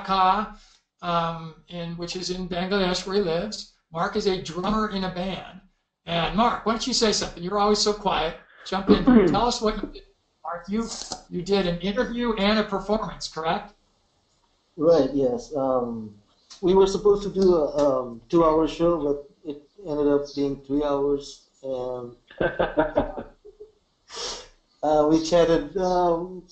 Dhaka, which is in Bangladesh where he lives. Mark is a drummer in a band. And Mark, why don't you say something? You're always so quiet. Jump in. Tell us what you did. Mark, you did an interview and a performance, correct? Right, yes. We were supposed to do a 2-hour show, but it ended up being 3 hours. And we chatted and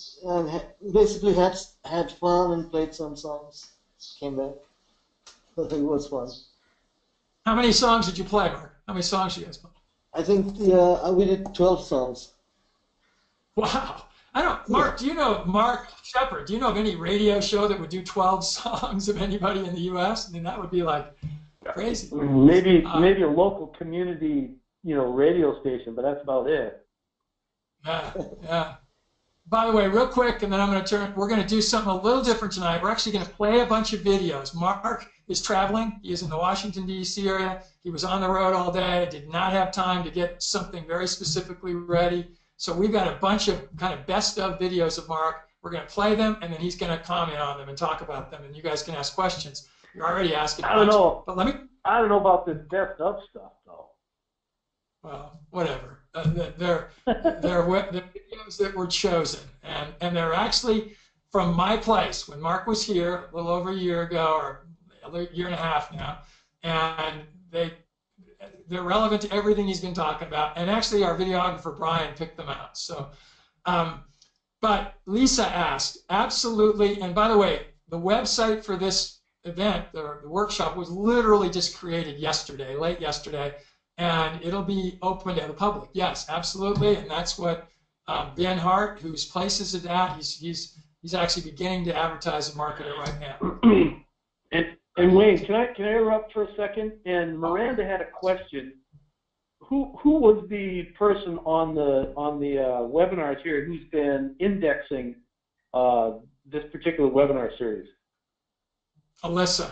basically had fun and played some songs. Came back. It was fun. How many songs did you play, Mark? How many songs did you guys play? I think we did 12 songs. Wow. Mark, do you know Mark Shepard? Do you know of any radio show that would do 12 songs of anybody in the U.S.? I mean, that would be like crazy. Maybe a local community, radio station, but that's about it. Yeah. By the way, real quick, and then we're going to do something a little different tonight. We're actually going to play a bunch of videos. Mark is traveling. He is in the Washington, D.C. area. He was on the road all day, did not have time to get something very specifically ready. So we've got a bunch of kind of best of videos of Mark. We're going to play them, and then he's going to comment on them and talk about them, and you guys can ask questions. You're already asking I don't know. But I don't know about this best of stuff, though. Well, whatever. They're videos that were chosen, and they're actually from my place when Mark was here a little over a year ago, or a year and a half now, and they're relevant to everything he's been talking about. And actually, our videographer Brian picked them out. So, but Lisa asked, absolutely. And by the way, the website for this event, the workshop, was literally just created yesterday, late yesterday. And it'll be open to the public. Yes, absolutely, and that's what Ben Hart, whose place is it at, he's actually beginning to advertise and market it right now. And Wayne, can I interrupt for a second? And Miranda had a question. Who was the person on the webinars here who's been indexing this particular webinar series? Alyssa.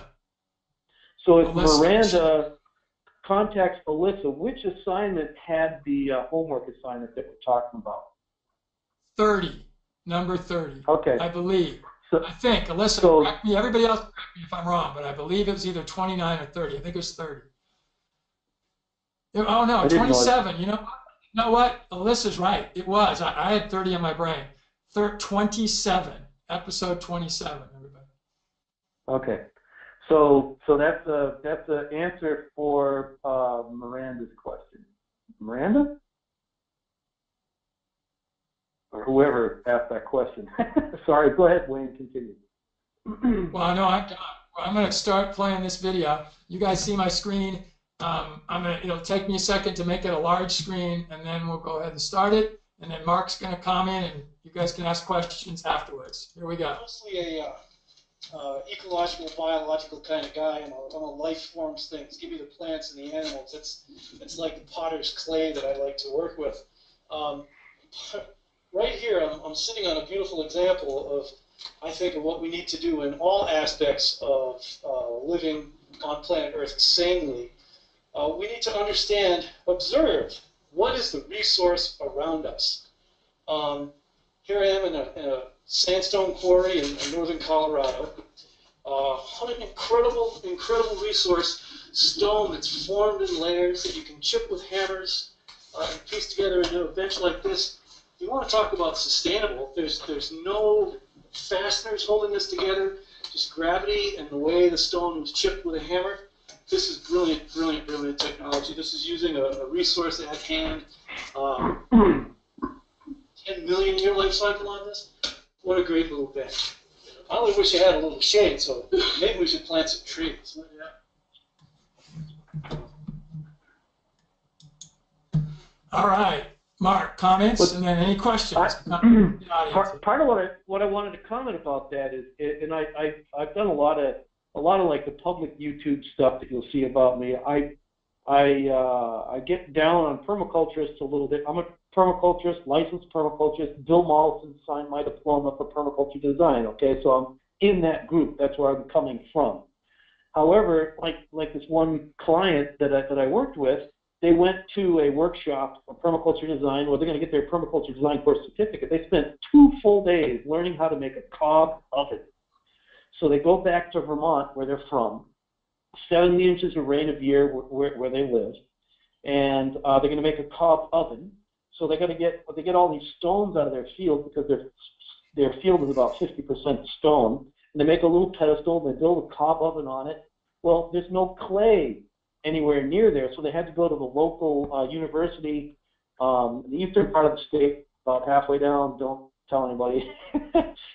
So if Alyssa. Miranda contacts Alyssa, which assignment had the homework assignment that we're talking about? 30, number 30. Okay. I believe. So, I think, Alyssa, correct me, everybody else correct me if I'm wrong, but I believe it was either 29 or 30. I think it was 30. Oh, no, 27. You know what? Alyssa's right. It was. I had 30 in my brain. 27. Episode 27, everybody. Okay. So that's the answer for Miranda's question. Miranda? Or whoever asked that question. Sorry, go ahead, Wayne, continue. Well, no, I'm going to start playing this video. You guys see my screen. It'll take me a second to make it a large screen, and then we'll go ahead and start it. And then Mark's going to comment, and you guys can ask questions afterwards. Here we go. Mostly a ecological, biological kind of guy. I'm a life forms things. Give me the plants and the animals. It's like the potter's clay that I like to work with. Right here, I'm sitting on a beautiful example of, I think, of what we need to do in all aspects of living on planet Earth sanely. We need to understand, observe, what is the resource around us? Here I am in a sandstone quarry in northern Colorado. An incredible resource, stone that's formed in layers that you can chip with hammers and piece together into a bench like this. If you want to talk about sustainable, there's no fasteners holding this together, just gravity and the way the stone was chipped with a hammer. This is brilliant, brilliant, brilliant technology. This is using a resource at hand. 10 million year life cycle on this. What a great little bench. I only wish I had a little shade, so maybe we should plant some trees. All right, Mark, comments, and then any questions? Part of what I wanted to comment about that is, and I've done a lot of like the public YouTube stuff that you'll see about me. I get down on permaculturists a little bit. I'm a permaculturist, licensed permaculturist. Bill Mollison signed my diploma for permaculture design. Okay, so I'm in that group. That's where I'm coming from. However, like this one client that I worked with, they went to a workshop for permaculture design where they're going to get their permaculture design course certificate. They spent 2 full days learning how to make a cob oven. So they go back to Vermont, where they're from, 70 inches of rain a year where they live, and they're going to make a cob oven. So they get all these stones out of their field, because their field is about 50% stone, and they make a little pedestal, and they build a cob oven on it. Well, there's no clay anywhere near there, so they had to go to the local university, in the eastern part of the state, about halfway down, don't tell anybody,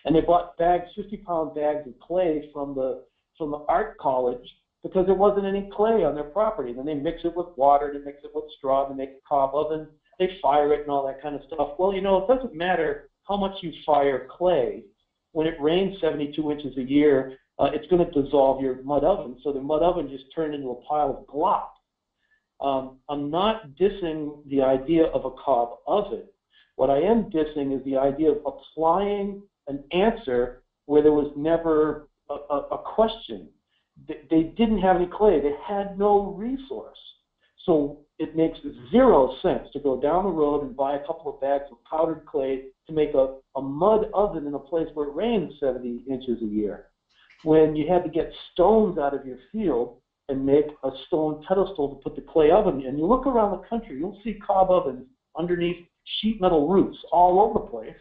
and they bought 50-pound bags of clay from the art college, because there wasn't any clay on their property. Then they mix it with water, they mix it with straw, they make a cob oven, they fire it and all that kind of stuff. Well, you know, it doesn't matter how much you fire clay. When it rains 72 inches a year, it's going to dissolve your mud oven, so the mud oven just turned into a pile of glop. I'm not dissing the idea of a cob oven. What I am dissing is the idea of applying an answer where there was never a question. They didn't have any clay. They had no resource. So it makes zero sense to go down the road and buy a couple of bags of powdered clay to make a mud oven in a place where it rains 70 inches a year, when you had to get stones out of your field and make a stone pedestal to put the clay oven in. And you look around the country, you'll see cob ovens underneath sheet metal roofs all over the place,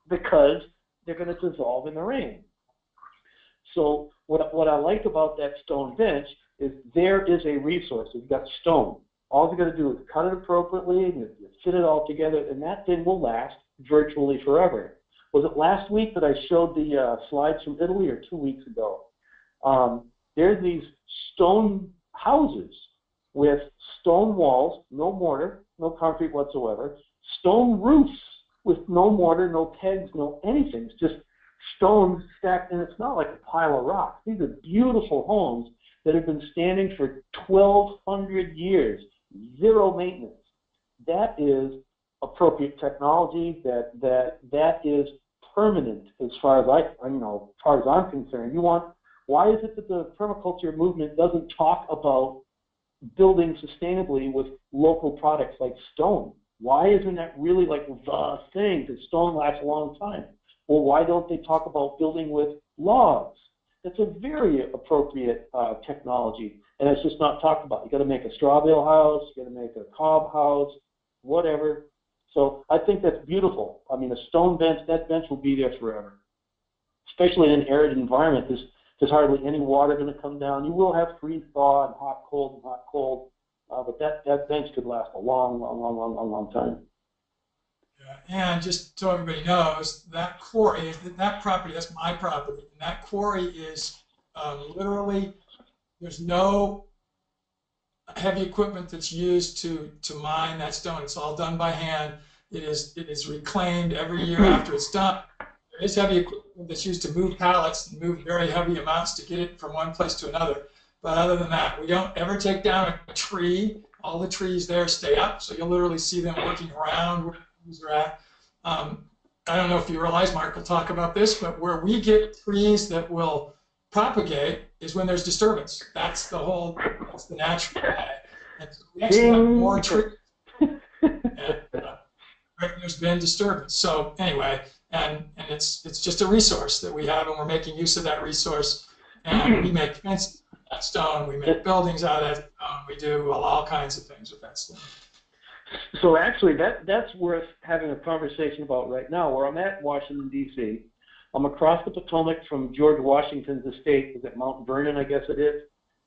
because they're going to dissolve in the rain. So what I like about that stone bench is there is a resource. You've got stone. All you got to do is cut it appropriately, and you fit it all together, and that thing will last virtually forever. Was it last week that I showed the slides from Italy, or 2 weeks ago? There's these stone houses with stone walls, no mortar, no concrete whatsoever, stone roofs with no mortar, no pegs, no anything. It's just stones stacked, and it's not like a pile of rocks. These are beautiful homes that have been standing for 1,200 years, zero maintenance. That is appropriate technology. That is permanent, as far as I'm concerned. Why is it that the permaculture movement doesn't talk about building sustainably with local products like stone? Why isn't that really like the thing? Because stone lasts a long time. Well, why don't they talk about building with logs? That's a very appropriate technology, and it's just not talked about. You got to make a straw bale house, you got to make a cob house, whatever. So I think that's beautiful. I mean, a stone bench, that bench will be there forever, especially in an arid environment. There's hardly any water going to come down. You will have freeze thaw and hot cold, but that bench could last a long time. Yeah, and just so everybody knows, that quarry, that property, that's my property, and that quarry is literally, there's no heavy equipment that's used to mine that stone. It's all done by hand. It is reclaimed every year after it's done. There is heavy equipment that's used to move pallets and move very heavy amounts to get it from one place to another. But other than that, we don't ever take down a tree. All the trees there stay up, so you'll literally see them working around where trees are at. I don't know if you realize, Mark will talk about this, but where we get trees that will propagate is when there's disturbance. That's the natural way. And so we actually have more trees. There's been disturbance. So anyway, and it's just a resource that we have, and we're making use of that resource. And we make fences out of that stone. We make buildings out of that stone. We do all kinds of things with that stone. So actually, that's worth having a conversation about right now. Where I'm at, Washington, D.C., I'm across the Potomac from George Washington's estate. Is it Mount Vernon, I guess it is?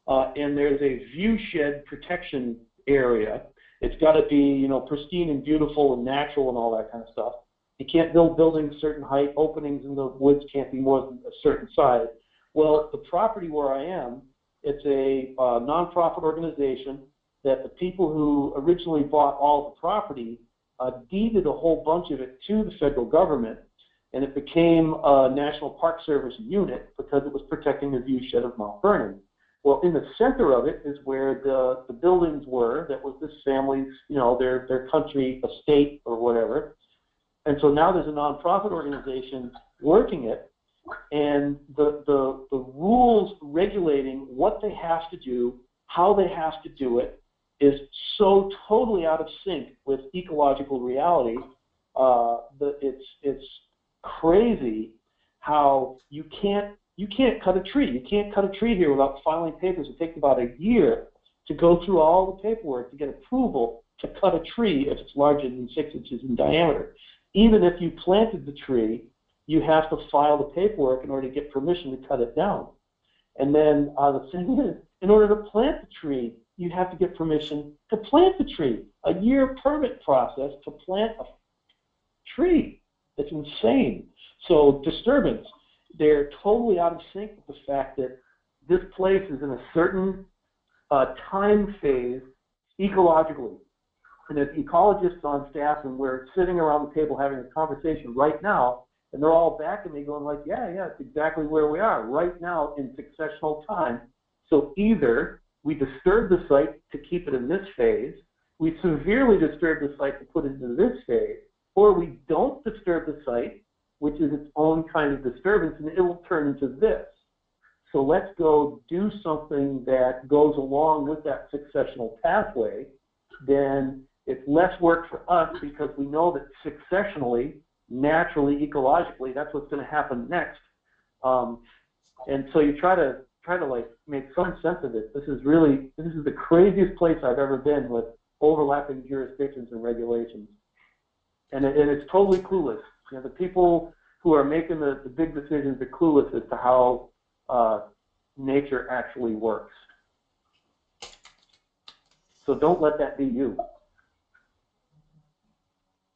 And there's a view shed protection area. It's got to be, pristine and beautiful and natural and all that kind of stuff. You can't build buildings certain height. Openings in the woods can't be more than a certain size. Well, the property where I am, it's a nonprofit organization that the people who originally bought all the property deeded a whole bunch of it to the federal government, and it became a National Park Service unit because it was protecting the viewshed of Mount Vernon. Well, in the center of it is where the buildings were. That was this family's, their country estate or whatever. And so now there's a nonprofit organization working it, and the rules regulating what they have to do, how they have to do it, is so totally out of sync with ecological reality that it's crazy how you can't you can't cut a tree. You can't cut a tree here without filing papers. It takes about a year to go through all the paperwork to get approval to cut a tree if it's larger than 6 inches in diameter. Even if you planted the tree, you have to file the paperwork in order to get permission to cut it down. And then the thing is, in order to plant the tree, you have to get permission to plant the tree. A year permit process to plant a tree. That's insane. So disturbance, they're totally out of sync with the fact that this place is in a certain time phase ecologically. And if ecologists on staff, and we're sitting around the table having a conversation right now, and they're all backing me going like, yeah, it's exactly where we are right now in successional time. So either we disturb the site to keep it in this phase, we severely disturb the site to put it into this phase, or we don't disturb the site, which is its own kind of disturbance, and it will turn into this. So let's go do something that goes along with that successional pathway. Then it's less work for us because we know that successionally, naturally, ecologically, that's what's going to happen next. And so you try to like make some sense of it. This is the craziest place I've ever been with overlapping jurisdictions and regulations. And it's totally clueless. You know, the people who are making the big decisions are clueless as to how nature actually works. So don't let that be you.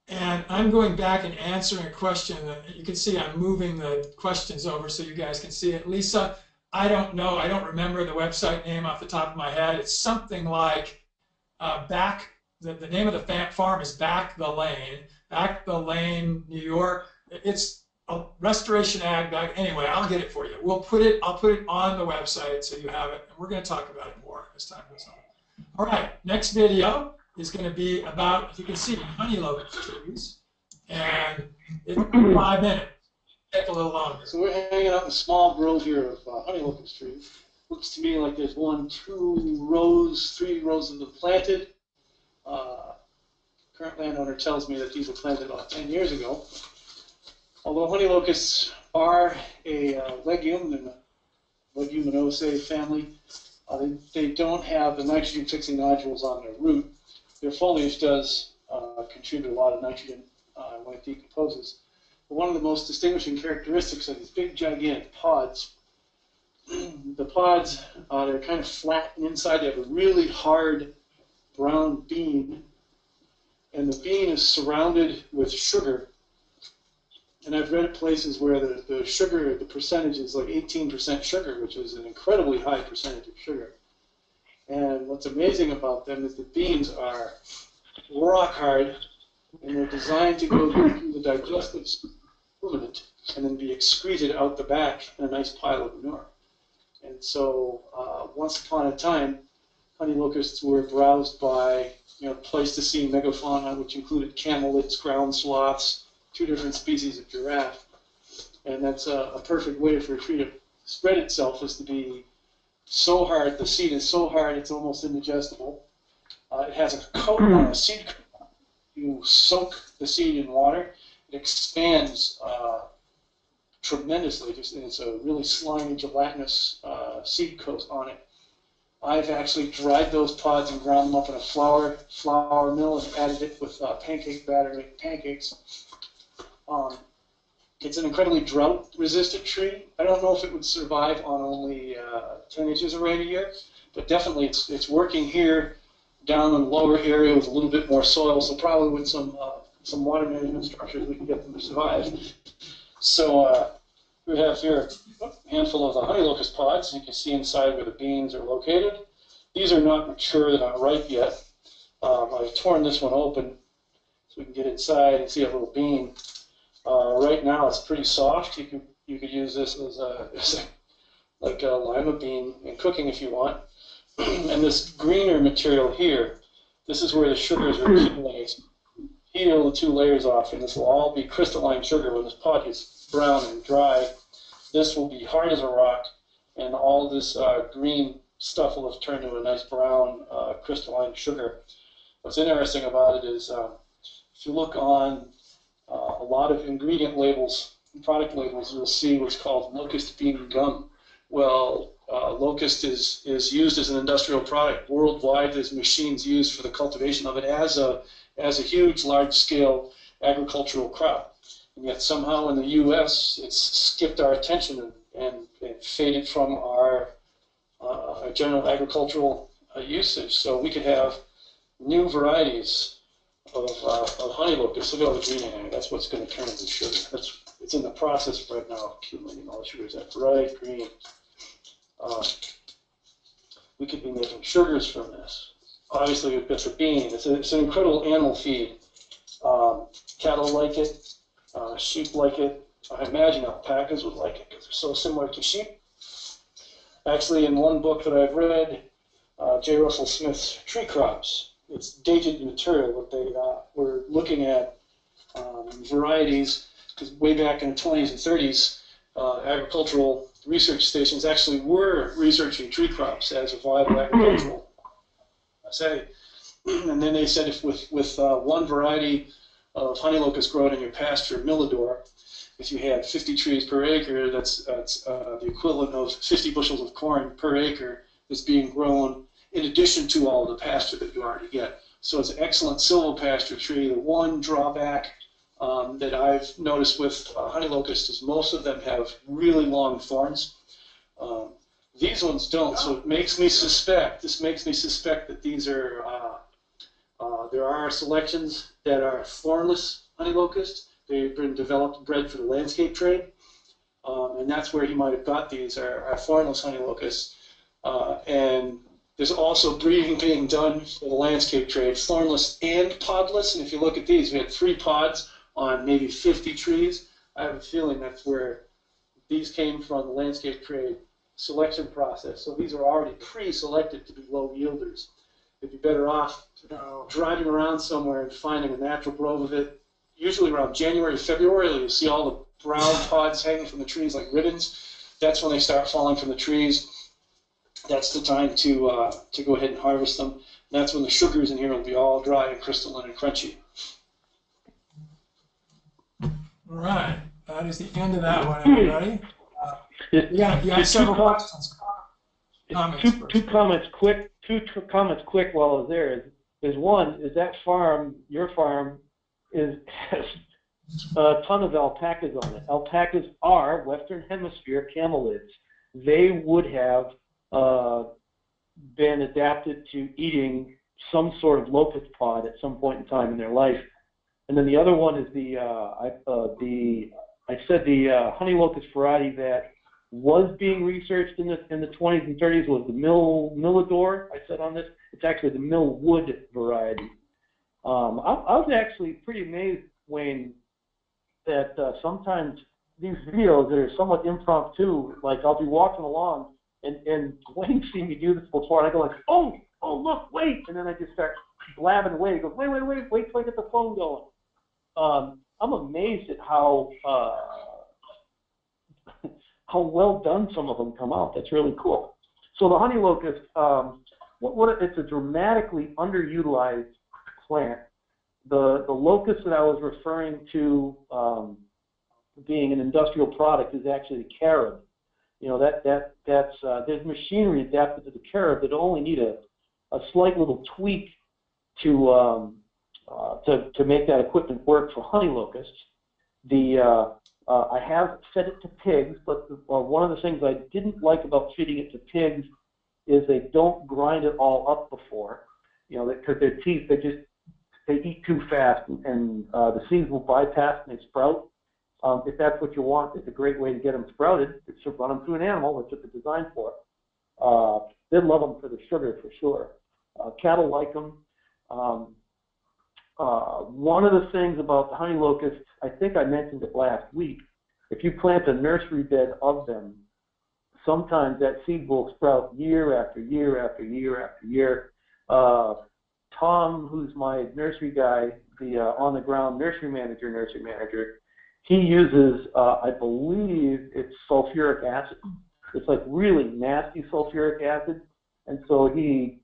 And I'm going back and answering a question that you can see I'm moving the questions over so you guys can see it. Lisa, I don't know, I don't remember the website name off the top of my head. It's something like the name of the farm is Back the Lane, New York. It's a restoration ag back. Anyway, I'll get it for you. I'll put it on the website so you have it, and we're going to talk about it more as time goes on. All right, next video is going to be about, as you can see, honey locust trees, and it's 5 minutes. Take a little longer. So we're hanging out in a small grove here of honey locust trees. Looks to me like there's 1, 2 rows, 3 rows of them planted. Current landowner tells me that these were planted about 10 years ago. Although honey locusts are a legume in the Leguminosae family, they don't have the nitrogen-fixing nodules on their root. Their foliage does contribute a lot of nitrogen when it decomposes. But one of the most distinguishing characteristics are these big, gigantic pods. The pods, they're kind of flat inside. They have a really hard brown bean, and the bean is surrounded with sugar. And I've read places where the sugar, the percentage is like 18% sugar, which is an incredibly high percentage of sugar. And what's amazing about them is the beans are rock hard, and they're designed to go through the digestive ruminant and then be excreted out the back in a nice pile of manure. And so once upon a time, honey locusts were browsed by Pleistocene megafauna, which included camelids, ground sloths, 2 different species of giraffe. And that's a perfect way for a tree to spread itself, is to be so hard, the seed is so hard it's almost indigestible. It has a coat on a seed coat. You soak the seed in water, it expands tremendously, and it's a really slimy, gelatinous seed coat on it. I've actually dried those pods and ground them up in a flour mill and added it with pancake batter to make pancakes. It's an incredibly drought-resistant tree. I don't know if it would survive on only 10 inches of rain a year, but definitely it's working here down in the lower area with a little bit more soil, so probably with some water management structures we can get them to survive. So we have here a handful of the honey locust pods. You can see inside where the beans are located. These are not mature, they're not ripe yet. I've torn this one open so we can get inside and see a little bean. Right now it's pretty soft. You could use this as like a lima bean in cooking if you want. And this greener material here, this is where the sugars are accumulating. Peel the 2 layers off, and this will all be crystalline sugar. When this pod gets brown and dry, this will be hard as a rock, and all this green stuff will have turned to a nice brown crystalline sugar. What's interesting about it is if you look on a lot of ingredient labels product labels, you'll see what's called locust bean gum. Well, locust is used as an industrial product worldwide. There's machines used for the cultivation of it as a huge, large-scale agricultural crop. And yet somehow in the U.S. it's skipped our attention and faded from our general agricultural usage. So we could have new varieties of honey locust. Look at all the green in it. That's what's going to turn into sugar. It's in the process right now, accumulating all the sugars. That bright green. We could be making sugars from this. Obviously, with bitter bean, it's an incredible animal feed. Cattle like it, sheep like it. I imagine alpacas would like it because they're so similar to sheep. Actually, in one book that I've read, J. Russell Smith's Tree Crops, it's dated material, but they were looking at varieties, because way back in the 20s and 30s, agricultural research stations actually were researching tree crops as a viable agricultural setting. And then they said if with one variety of honey locust grown in your pasture, Millador, if you had 50 trees per acre, that's the equivalent of 50 bushels of corn per acre that's being grown in addition to all the pasture that you already get. So it's an excellent silvopasture tree. The one drawback that I've noticed with honey locust is most of them have really long thorns. These ones don't, so it makes me suspect, that these are, there are selections that are thornless honey locust. They've been developed, bred for the landscape trade, and that's where he might have got these, are thornless honey locusts. And there's also breeding being done for the landscape trade, thornless and podless, and if you look at these, we had 3 pods on maybe 50 trees. I have a feeling that's where these came from, the landscape trade selection process. So these are already pre-selected to be low yielders. You'd be better off driving around somewhere and finding a natural grove of it. Usually around January, February, you'll see all the brown pods hanging from the trees like ribbons. That's when they start falling from the trees. That's the time to go ahead and harvest them. And that's when the sugars in here will be all dry and crystalline and crunchy. All right, that is the end of that one, everybody. You got several questions. Two comments quick while I was there. Is one, is that farm, your farm, has a ton of alpacas on it. Alpacas are Western Hemisphere camelids. They would have been adapted to eating some sort of locust pod at some point in time in their life. And then the other one is the honey locust variety that was being researched in the 20s and 30s was the Millador. I said on this, it's actually the Millwood variety. I was actually pretty amazed, Wayne, that sometimes these videos that are somewhat impromptu, like I'll be walking along and Wayne's seen me do this before, and I go like, oh look, wait, and then I just start blabbing away. He goes, wait till I get the phone going. I'm amazed at how well done some of them come out. That's really cool. So the honey locust, it's a dramatically underutilized plant. The locust that I was referring to being an industrial product is actually the carob. You know, that's there's machinery adapted to the carob that only need a slight little tweak to make that equipment work for honey locusts. I have fed it to pigs, but one of the things I didn't like about feeding it to pigs is they don't grind it all up before, because their teeth, they eat too fast, and the seeds will bypass and they sprout. If that's what you want, it's a great way to get them sprouted. It's to run them through an animal. That's what they're designed for. They'd love them for the sugar for sure. Cattle like them. One of the things about the honey locust, I think I mentioned it last week, if you plant a nursery bed of them, sometimes that seed will sprout year after year after year after year. Tom, who's my nursery guy, the on-the-ground nursery manager, he uses, I believe it's sulfuric acid. It's like really nasty sulfuric acid. And so he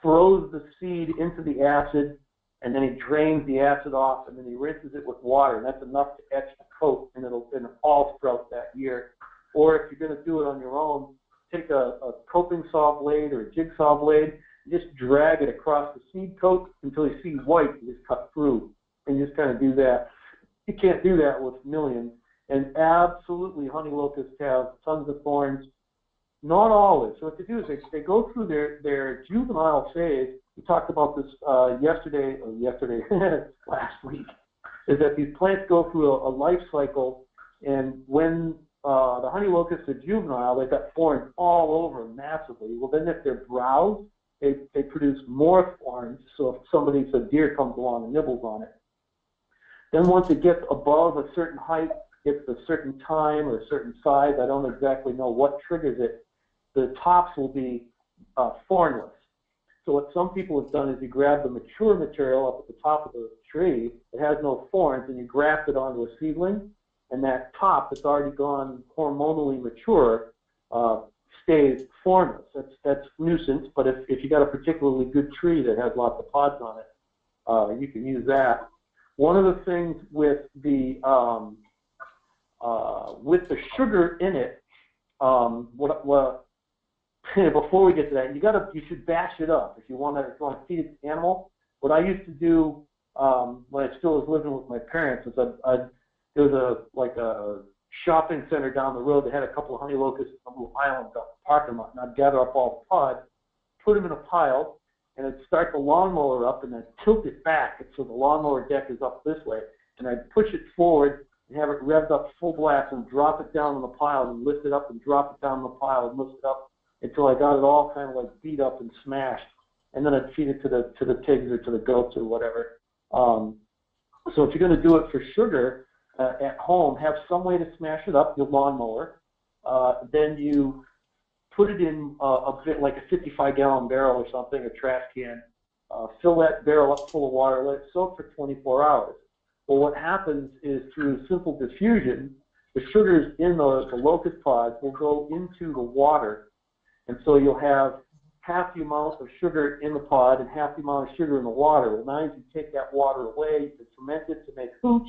throws the seed into the acid and then he drains the acid off, and then he rinses it with water, and that's enough to etch the coat, and it'll all sprout that year. Or if you're going to do it on your own, take a coping saw blade or a jigsaw blade, and just drag it across the seed coat until you see white, you just cut through, and you just kind of do that. You can't do that with millions. And absolutely, honey locusts have tons of thorns. Not always. So what they do is they go through their juvenile phase. We talked about this yesterday, last week, is that these plants go through a life cycle, and when the honey locusts are juvenile, they've got thorns all over them massively. Well, then if they're browsed, they produce more thorns. So if a deer comes along and nibbles on it. Then once it gets above a certain height, gets a certain time or a certain size, I don't exactly know what triggers it, the tops will be thornless. So what some people have done is you grab the mature material up at the top of the tree, it has no thorns, and you graft it onto a seedling, and that top that's already gone hormonally mature stays thornless. That's nuisance, but if you got a particularly good tree that has lots of pods on it, you can use that. One of the things with the sugar in it, before we get to that, you should batch it up if you want to feed it to the animal. What I used to do when I still was living with my parents is there was a shopping center down the road that had a couple of honey locusts on a little island off the parking lot, and I'd gather up all the pods, put them in a pile, and I'd start the lawnmower up and then tilt it back so the lawnmower deck is up this way, and I'd push it forward and have it revved up full blast and drop it down in the pile and lift it up and drop it down in the pile and lift it up until I got it all kind of like beat up and smashed, and then I'd feed it to the pigs or to the goats or whatever. So if you're going to do it for sugar at home, have some way to smash it up, your lawnmower. Then you put it in a bit like a 55-gallon barrel or something, a trash can. Fill that barrel up full of water, let it soak for 24 hours. Well, what happens is through simple diffusion, the sugars in the locust pods will go into the water. And so you'll have half the amount of sugar in the pod and half the amount of sugar in the water. Well, now you can take that water away, you can ferment it to make hooch.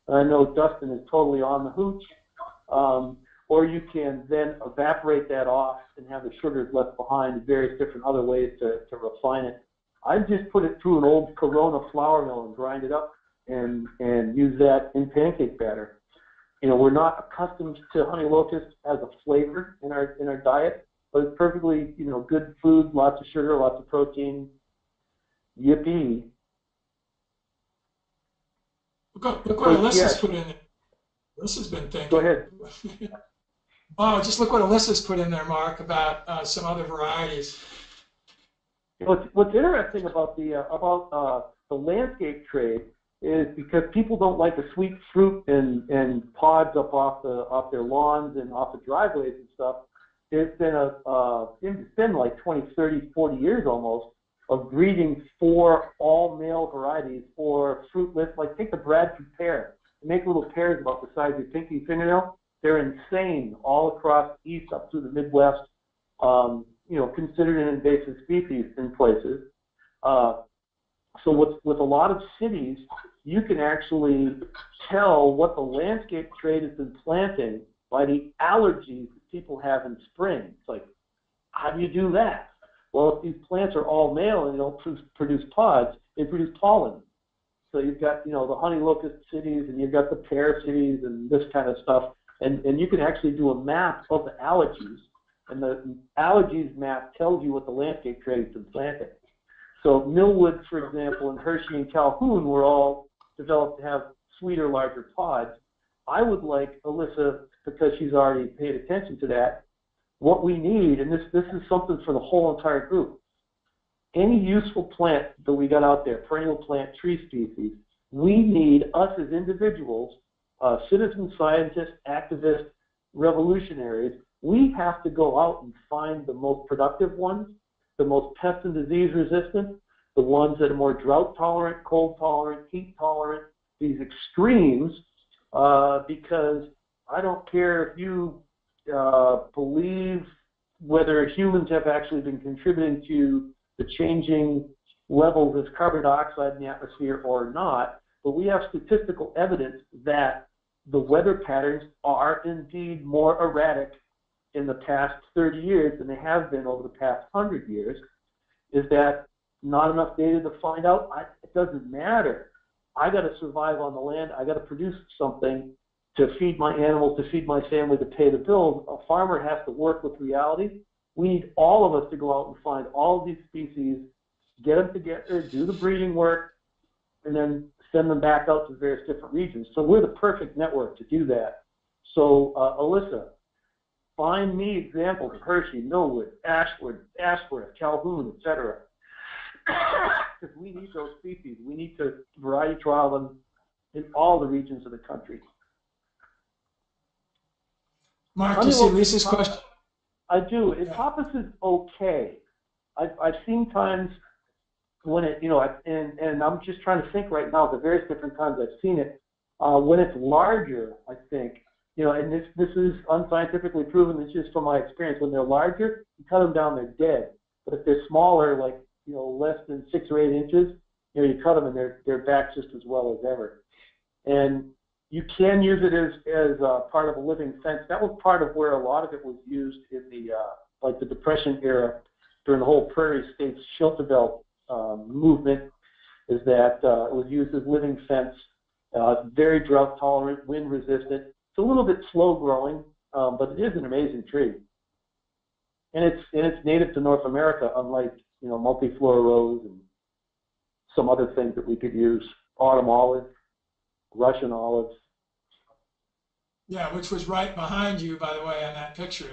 I know Dustin is totally on the hooch. Or you can then evaporate that off and have the sugars left behind in various different other ways to refine it. I just put it through an old Corona flour mill and grind it up and use that in pancake batter. You know, we're not accustomed to honey locust as a flavor in our diet, but it's perfectly, good food, lots of sugar, lots of protein. Yippee. Look what Alyssa's put in there. Alyssa's been thinking. Go ahead. Oh, just look what Alyssa's put in there, Mark, about some other varieties. What's interesting about the landscape trade is because people don't like the sweet fruit and pods up off their lawns and off the driveways and stuff. There's been it's been like 20, 30, 40 years almost of breeding for all male varieties for fruitless, like take the Bradford pear. They make little pears about the size of your pinky fingernail. They're insane all across east up through the Midwest, considered an invasive species in places. So with a lot of cities, you can actually tell what the landscape trade has been planting by the allergies that people have in spring. It's like, how do you do that? Well, if these plants are all male and they don't produce pods, they produce pollen. So you've got, the honey locust cities and you've got the pear cities and this kind of stuff. And you can actually do a map of the allergies. And the allergies map tells you what the landscape trade has been planting. So Millwood, for example, and Hershey and Calhoun were all developed to have sweeter, larger pods. I would like Alyssa, because she's already paid attention to that, what we need, and this is something for the whole entire group, any useful plant that we got out there, perennial plant, tree species, we need, us as individuals, citizen scientists, activists, revolutionaries, we have to go out and find the most productive ones, the most pest and disease resistant, the ones that are more drought tolerant, cold tolerant, heat tolerant, these extremes, because I don't care if you believe whether humans have actually been contributing to the changing levels as carbon dioxide in the atmosphere or not, but we have statistical evidence that the weather patterns are indeed more erratic in the past 30 years than they have been over the past 100 years. Is that not enough data to find out? It doesn't matter. I got to survive on the land. I got to produce something to feed my animals, to feed my family, to pay the bills. A farmer has to work with reality. We need all of us to go out and find all of these species, get them together, do the breeding work, and then send them back out to various different regions. So we're the perfect network to do that. So Alyssa, find me examples of Hershey, Millwood, Ashwood, Calhoun, etc. Because we need those species. We need to variety trial them in all the regions of the country. Mark, do you see Lisa's question? I do. Apophis is okay. I've seen times when it, and I'm just trying to think right now the various different times I've seen it. When it's larger, I think, and this is unscientifically proven. It's just from my experience. When they're larger, you cut them down, they're dead. But if they're smaller, like less than 6 or 8 inches, you cut them and they're back just as well as ever. And you can use it as part of a living fence. That was part of where a lot of it was used in the like the Depression era during the whole prairie states shelter belt movement. Is that it was used as living fence. Very drought tolerant, wind resistant. It's a little bit slow growing, but it is an amazing tree. And it's native to North America, unlike multiflora rose and some other things that we could use. Autumn olive, Russian olive. Yeah, which was right behind you, by the way, on that picture.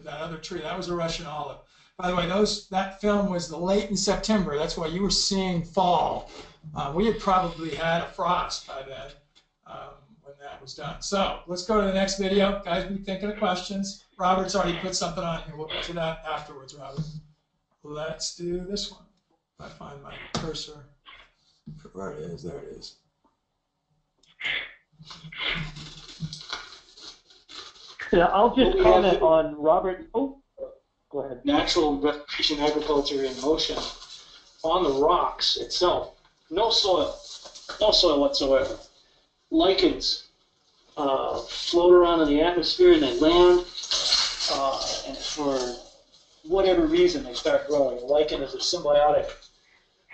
That other tree, that was a Russian olive. By the way, that film was late in September. That's why you were seeing fall. We had probably had a frost by then when that was done. So let's go to the next video. Guys, be thinking of questions. Robert's already put something on here. We'll get to that afterwards, Robert. Let's do this one. If I find my cursor. Where it is, there it is. Yeah, I'll just comment on Robert. Oh, go ahead. Natural vegetation agriculture in motion on the rocks itself. No soil whatsoever. Lichens float around in the atmosphere and they land, and for whatever reason they start growing. Lichen is a symbiotic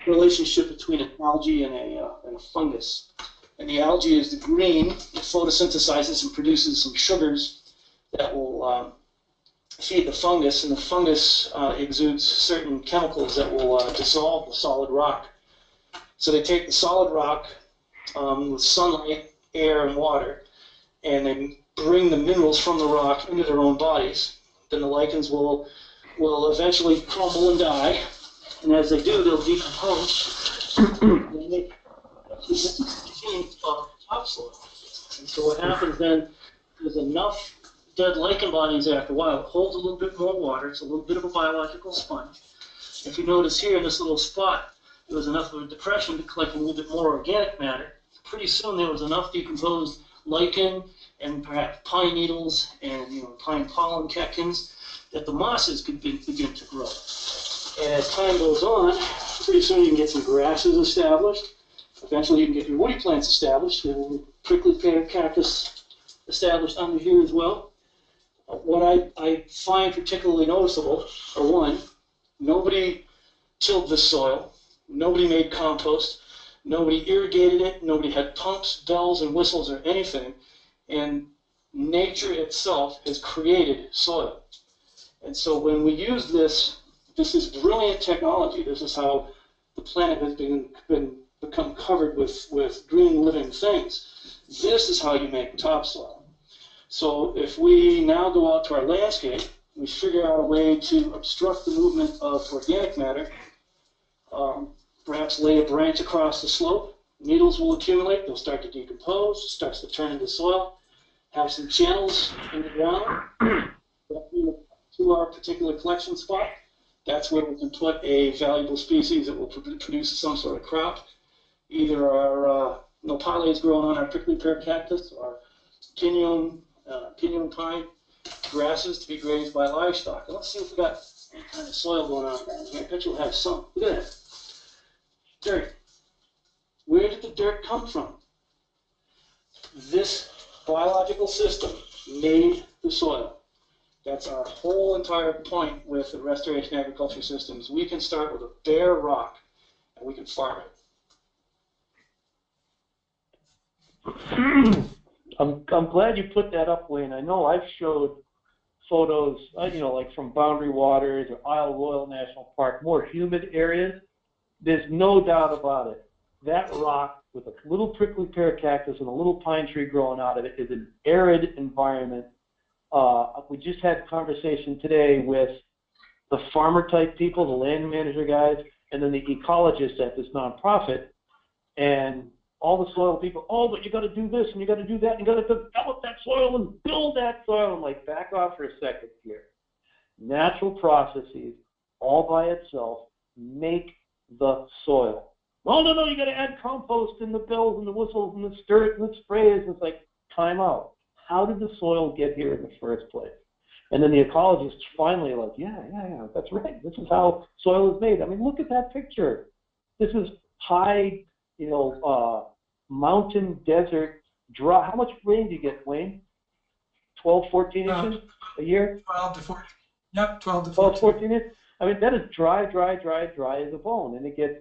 relationship between an algae and a fungus. And the algae is the green. It photosynthesizes and produces some sugars that will feed the fungus, and the fungus exudes certain chemicals that will dissolve the solid rock. So they take the solid rock with sunlight, air, and water, and they bring the minerals from the rock into their own bodies. Then the lichens will eventually crumble and die, and as they do, they'll decompose and make topsoil. And so what happens then, there's enough dead lichen bodies after a while. It holds a little bit more water. It's a little bit of a biological sponge. If you notice here in this little spot, there was enough of a depression to collect a little bit more organic matter. Pretty soon there was enough decomposed lichen and perhaps pine needles and pine pollen catkins that the mosses could begin to grow. And as time goes on, pretty soon you can get some grasses established. Eventually you can get your woody plants established, and prickly pear cactus established under here as well. What I find particularly noticeable, for one, nobody tilled this soil, nobody made compost, nobody irrigated it, nobody had pumps, bells, and whistles or anything, and nature itself has created soil. And so when we use this is brilliant technology. This is how the planet has become covered with green living things. This is how you make topsoil. So if we now go out to our landscape, we figure out a way to obstruct the movement of organic matter, perhaps lay a branch across the slope, needles will accumulate, they'll start to decompose, starts to turn into soil, have some channels in the ground to our particular collection spot. That's where we can put a valuable species that will produce some sort of crop. Either our nopales growing on our prickly pear cactus or pinon pine grasses to be grazed by livestock. And let's see if we got any kind of soil going on. I bet you'll have some. Look at that. Dirt. Where did the dirt come from? This biological system made the soil. That's our whole entire point with the restoration agriculture systems. We can start with a bare rock and we can farm it. I'm glad you put that up, Wayne. I know I've showed photos, like from Boundary Waters or Isle Royale National Park, more humid areas. There's no doubt about it. That rock with a little prickly pear cactus and a little pine tree growing out of it is an arid environment. We just had a conversation today with the farmer-type people, the land manager guys, and then the ecologists at this nonprofit, and all the soil people, oh, but you got to do this and you got to do that and you got to develop that soil and build that soil. I'm like, back off for a second here. Natural processes, all by itself, make the soil. Oh, no, you got to add compost and the bells and the whistles and the stir it and the sprays. It's like, time out. How did the soil get here in the first place? And then the ecologists finally are like, yeah, that's right. This is how soil is made. I mean, look at that picture. This is high, mountain, desert, dry. How much rain do you get, Wayne? 12, 14 inches a year? 12 to 14. Yep, 12 to 14 14. inches. I mean, that is dry as a bone. And it gets,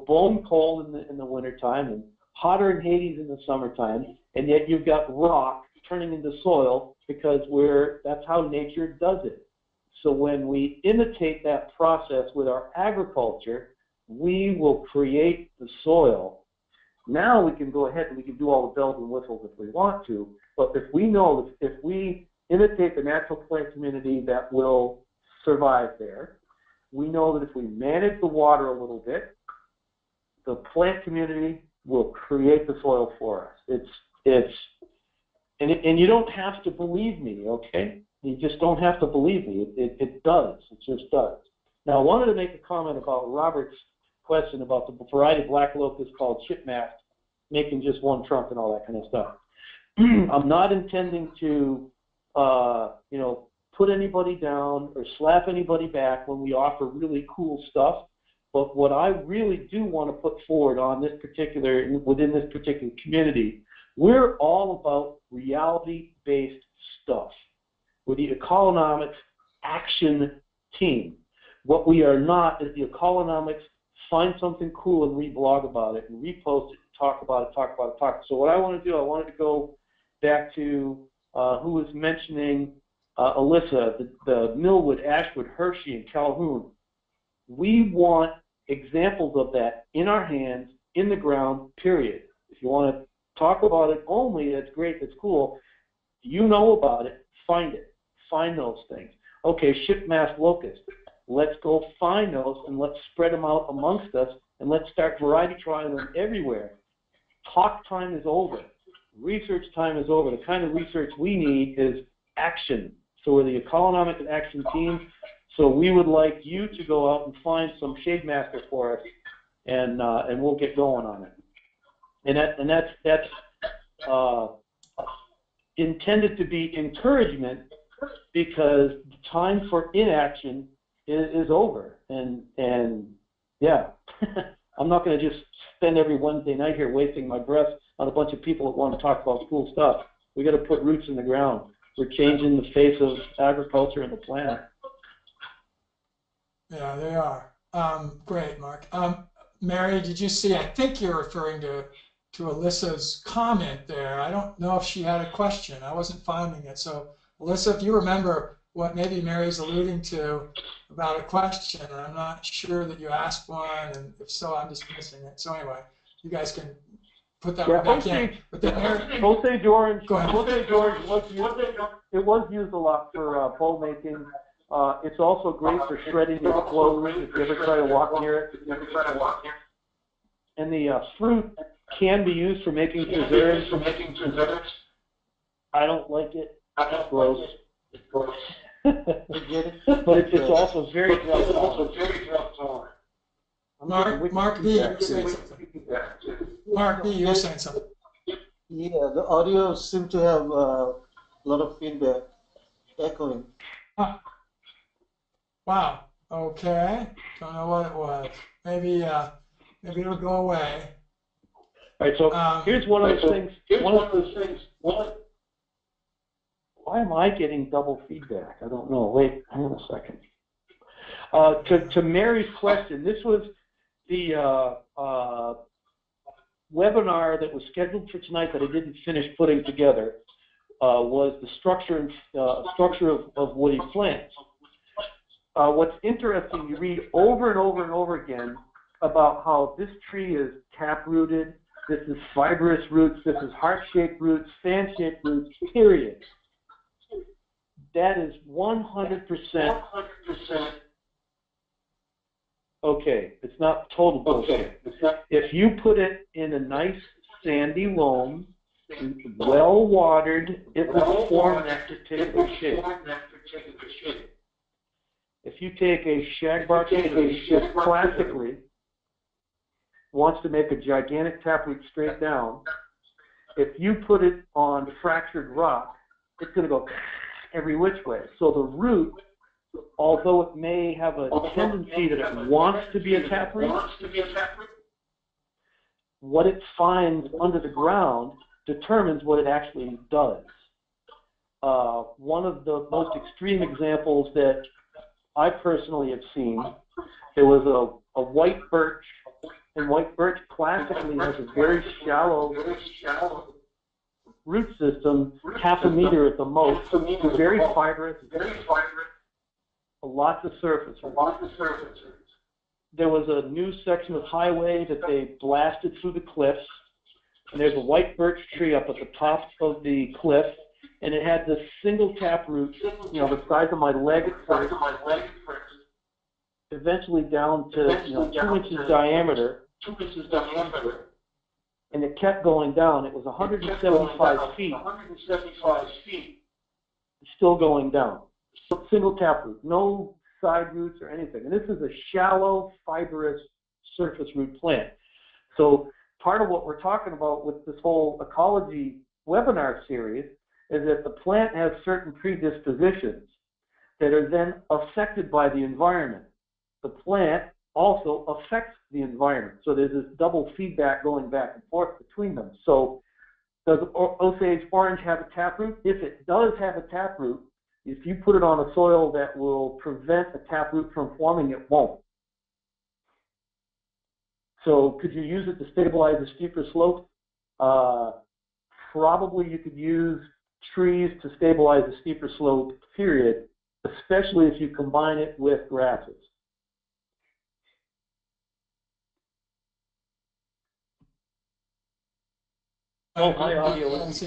bone cold in the wintertime and hotter in Hades in the summertime. And yet you've got rock turning into soil because that's how nature does it. So when we imitate that process with our agriculture, we will create the soil. Now we can go ahead and we can do all the bells and whistles if we want to, but if we know that if we imitate the natural plant community that will survive there, we know that if we manage the water a little bit, the plant community will create the soil for us. And you don't have to believe me, okay? You just don't have to believe me. It does. It just does. Now, I wanted to make a comment about Robert's question about the variety of black locust called chipmast, making just one trunk and all that kind of stuff. I'm not intending to, put anybody down or slap anybody back when we offer really cool stuff. But what I really do want to put forward within this particular community, we're all about reality-based stuff. We're the Economics Action Team. What we are not is the Economics find something cool and reblog about it and repost it, talk about it. So what I want to do, I wanted to go back to who was mentioning Alyssa, the Millwood, Ashwood, Hershey, and Calhoun. We want examples of that in our hands, in the ground, period. If you want to talk about it only, that's great, that's cool. You know about it, find it. Find those things. Okay, shipmast locust. Let's go find those and let's spread them out amongst us and let's start variety trying them everywhere. Talk time is over. Research time is over. The kind of research we need is action. So we're the Economic Action Team. So we would like you to go out and find some shade master for us, and we'll get going on it. And that's intended to be encouragement because the time for inaction is over. And yeah, I'm not going to just spend every Wednesday night here wasting my breath on a bunch of people that want to talk about cool stuff. We got to put roots in the ground. We're changing the face of agriculture and the planet. Yeah, they are. Great, Mark. Mary, did you see? I think you're referring to Alyssa's comment there. I don't know if she had a question. I wasn't finding it. So, Alyssa, if you remember what maybe Mary's alluding to about a question, I'm not sure that you asked one, and if so, I'm just missing it. So anyway, you guys can put that one back in. But then Mary, Jose George, go ahead. Jose George was used a lot for bow making. It's also great for shredding your clothes if you ever try to walk near it. And the fruit can be used for making preserves. I don't like it. It's gross. But it's also very tolerant. Mark B, you're saying something. Mark B, you're saying something. Yeah, the audio seemed to have a lot of feedback, echoing. Wow. Okay. Don't know what it was. Maybe Maybe it'll go away. All right, so here's one of those things. Why am I getting double feedback? I don't know. Wait, hang on a second. To Mary's question, this was the webinar that was scheduled for tonight that I didn't finish putting together. Was the structure of woody plants. What's interesting, you read over and over and over again about how this tree is tap-rooted, this is fibrous roots, this is heart-shaped roots, fan-shaped roots, period. That is 100% okay. It's not total bullshit. If you put it in a nice sandy loam, well watered, it will form that particular shape. If you take a shagbark tree that classically wants to make a gigantic taproot straight down, if you put it on fractured rock, it's going to go every which way. So the root, although it may have a tendency that it wants to be a taproot, what it finds under the ground determines what it actually does. One of the most extreme examples that I personally have seen, there was a white birch, and white birch classically has a very shallow root system, half a meter at the most, very fibrous, lots of surface. There was a new section of highway that they blasted through the cliffs, and there's a white birch tree up at the top of the cliff, and it had this single taproot, the size of my leg at first, eventually down to 2 inches diameter, and it kept going down. It was 175 feet. It's still going down. Single taproot, no side roots or anything. And this is a shallow, fibrous surface root plant. So part of what we're talking about with this whole ecology webinar series is that the plant has certain predispositions that are then affected by the environment. The plant also affects the environment. So there's this double feedback going back and forth between them. So does Osage orange have a taproot? If it does have a taproot, if you put it on a soil that will prevent a taproot from forming, it won't. So could you use it to stabilize a steeper slope? Probably you could use trees to stabilize a steeper slope, period, especially if you combine it with grasses. My audio is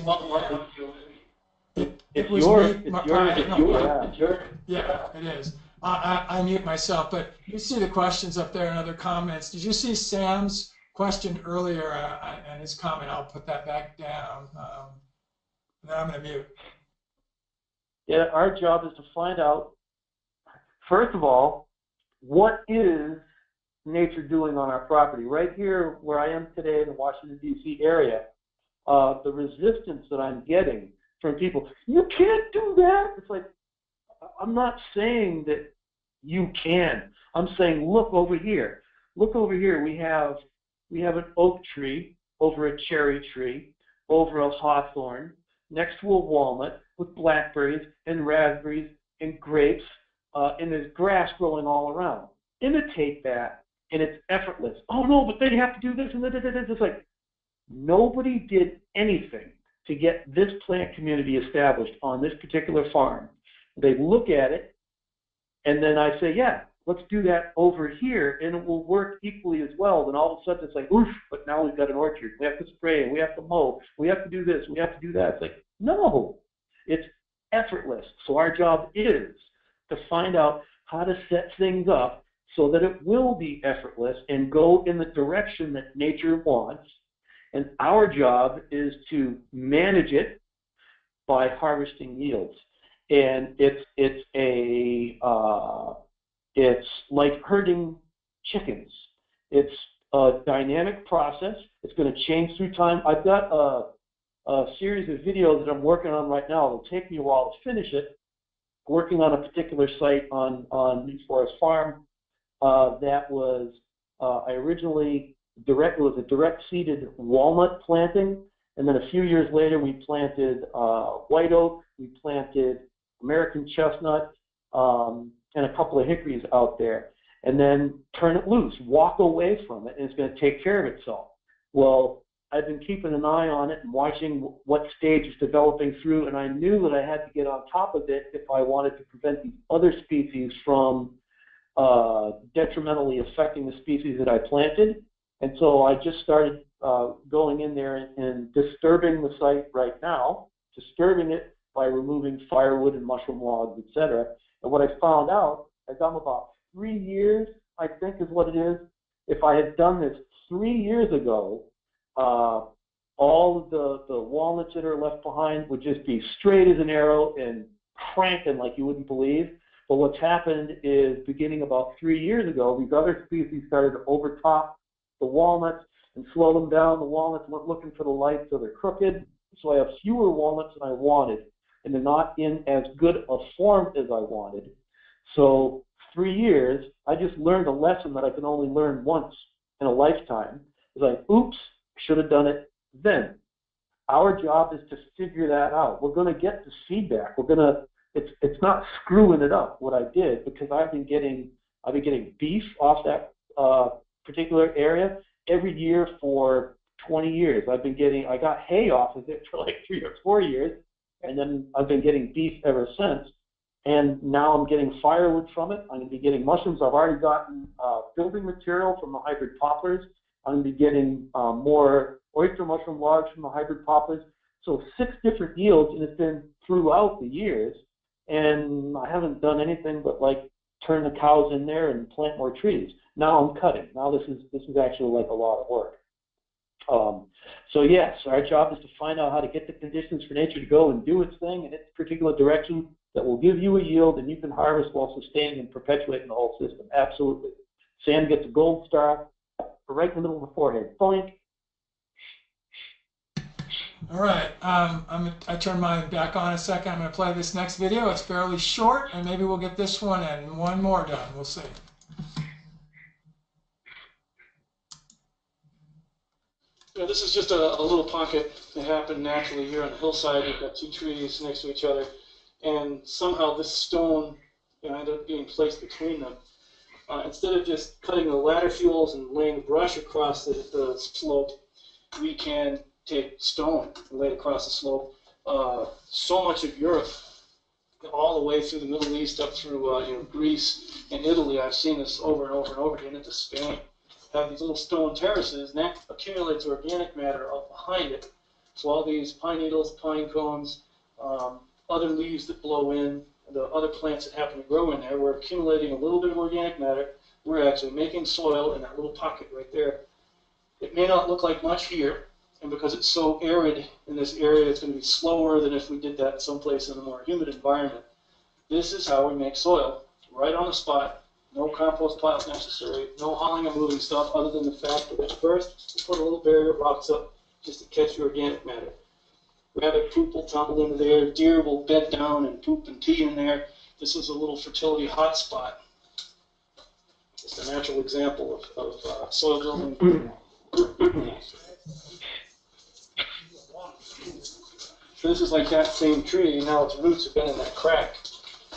Yeah, it is. I mute myself, but you see the questions up there and other comments. Did you see Sam's question earlier and his comment? I'll put that back down. Then I'm going to mute. Yeah, our job is to find out, first of all, what is nature doing on our property? Right here where I am today in the Washington, D.C. area, the resistance that I'm getting from people, you can't do that. It's like, I'm not saying that you can. I'm saying, look over here. Look over here. We have an oak tree over a cherry tree, over a hawthorn, next to a walnut with blackberries and raspberries and grapes, and there's grass growing all around. Imitate that, and it's effortless. Oh no, but then you have to do this and this. It's like, nobody did anything to get this plant community established on this particular farm. They look at it, and then I say, yeah, let's do that over here, and it will work equally as well. Then all of a sudden it's like, oof, but now we've got an orchard. We have to spray, we have to mow, we have to do this, we have to do that. It's like, no, it's effortless. So our job is to find out how to set things up so that it will be effortless and go in the direction that nature wants. And our job is to manage it by harvesting yields. And it's like herding chickens. It's a dynamic process. It's going to change through time. I've got a series of videos that I'm working on right now. It'll take me a while to finish it. Working on a particular site on New Forest Farm that was I originally it was a direct seeded walnut planting, and then a few years later we planted white oak, we planted American chestnut, and a couple of hickories out there, and then turn it loose, walk away from it, and it's going to take care of itself. Well, I've been keeping an eye on it and watching what stage it's developing through, and I knew that I had to get on top of it if I wanted to prevent these other species from detrimentally affecting the species that I planted. And so I just started going in there and disturbing the site right now, disturbing it by removing firewood and mushroom logs, etc. And what I found out, as I'm about 3 years, I think is what it is, if I had done this 3 years ago, all of the walnuts that are left behind would just be straight as an arrow and cranking like you wouldn't believe. But what's happened is, beginning about 3 years ago, these other species started to overtop the walnuts and slow them down. The walnuts went looking for the light, so they're crooked. So I have fewer walnuts than I wanted, and they're not in as good a form as I wanted. So 3 years, I just learned a lesson that I can only learn once in a lifetime. It's like, oops, should have done it then. Our job is to figure that out. We're going to get this feedback. We're going to. It's not screwing it up what I did, because I've been getting beef off that particular area every year for 20 years. I got hay off of it for like 3 or 4 years, and then I've been getting beef ever since. And now I'm getting firewood from it. I'm going to be getting mushrooms. I've already gotten building material from the hybrid poplars. I'm going to be getting more oyster mushroom logs from the hybrid poplars. So 6 different yields, and it's been throughout the years. And I haven't done anything but like turn the cows in there and plant more trees. Now I'm cutting. Now this is actually like a lot of work. So yes, our job is to find out how to get the conditions for nature to go and do its thing in its particular direction that will give you a yield and you can harvest while sustaining and perpetuating the whole system. Absolutely. Sam gets a gold star right in the middle of the forehead. Boink. All right, I turn mine back on a second. I'm going to play this next video. It's fairly short, and maybe we'll get this one and one more done. We'll see. Yeah, this is just a little pocket that happened naturally here on the hillside. We've got 2 trees next to each other, and somehow this stone ended up being placed between them. Instead of just cutting the ladder fuels and laying brush across the slope, we can take stone and lay it across the slope. So much of Europe, all the way through the Middle East, up through Greece and Italy, I've seen this over and over and over again into Spain. Have these little stone terraces, and that accumulates organic matter up behind it. So all these pine needles, pine cones, other leaves that blow in, the other plants that happen to grow in there, we're accumulating a little bit of organic matter. We're actually making soil in that little pocket right there. It may not look like much here, and because it's so arid in this area, it's going to be slower than if we did that someplace in a more humid environment. This is how we make soil, right on the spot. No compost piles necessary, no hauling and moving stuff, other than the fact that at first we put a little barrier of rocks up just to catch the organic matter. Rabbit poop will tumble into there, deer will bed down and poop and pee in there. This is a little fertility hotspot. Just a natural example of soil building. So this is like that same tree, now its roots have been in that crack.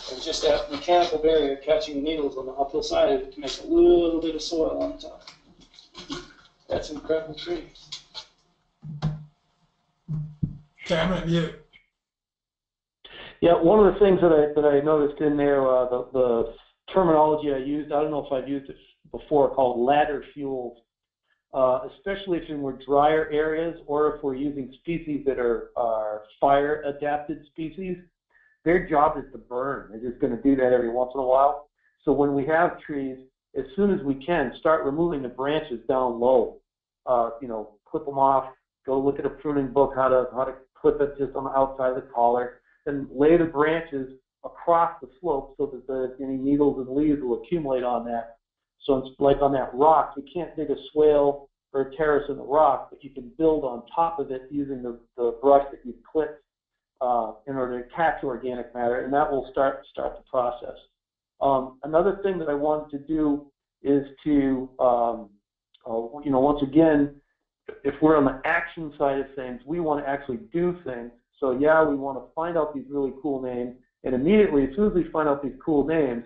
And just that mechanical barrier catching the needles on the uphill side of it to make a little bit of soil on top. That's an incredible tree. Okay, I'm going to mute. Yeah, one of the things that I noticed in there, the terminology I used, I don't know if I've used it before, called ladder fuels, especially if we're drier areas or if we're using species that are fire-adapted species. Their job is to burn. They're just going to do that every once in a while. So when we have trees, as soon as we can, start removing the branches down low. Clip them off. Go look at a pruning book, how to clip it just on the outside of the collar, and lay the branches across the slope so that any needles and leaves will accumulate on that. So it's like on that rock, you can't dig a swale or a terrace in the rock, but you can build on top of it using the brush that you've clipped in order to catch organic matter, and that will start the process. Another thing that I wanted to do is to once again, if we're on the action side of things, we want to actually do things. So yeah, we want to find out these really cool names, and immediately, as soon as we find out these cool names,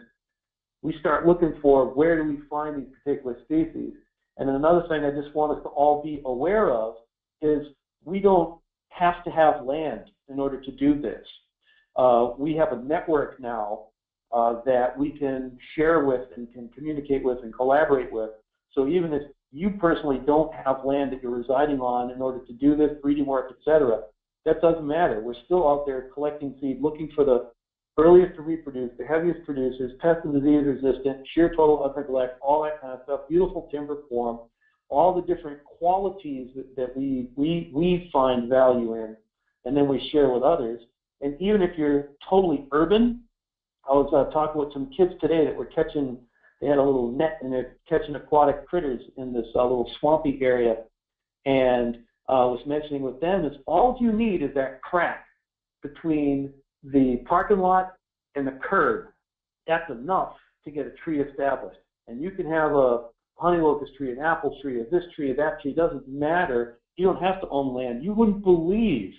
we start looking for where do we find these particular species. And then another thing I just want us to all be aware of is we don't have to have land in order to do this. We have a network now that we can share with and can communicate with and collaborate with. So even if you personally don't have land that you're residing on in order to do this, breeding work, etc., that doesn't matter. We're still out there collecting seed, looking for the earliest to reproduce, the heaviest producers, pest and disease resistant, sheer total of neglect, all that kind of stuff, beautiful timber form, all the different qualities that we find value in, and then we share with others. And even if you're totally urban, I was talking with some kids today that were catching, they had a little net and they're catching aquatic critters in this little swampy area. And I was mentioning with them is all you need is that crack between the parking lot and the curb. That's enough to get a tree established. And you can have a honey locust tree, an apple tree, or this tree, or that tree. It doesn't matter. You don't have to own land. You wouldn't believe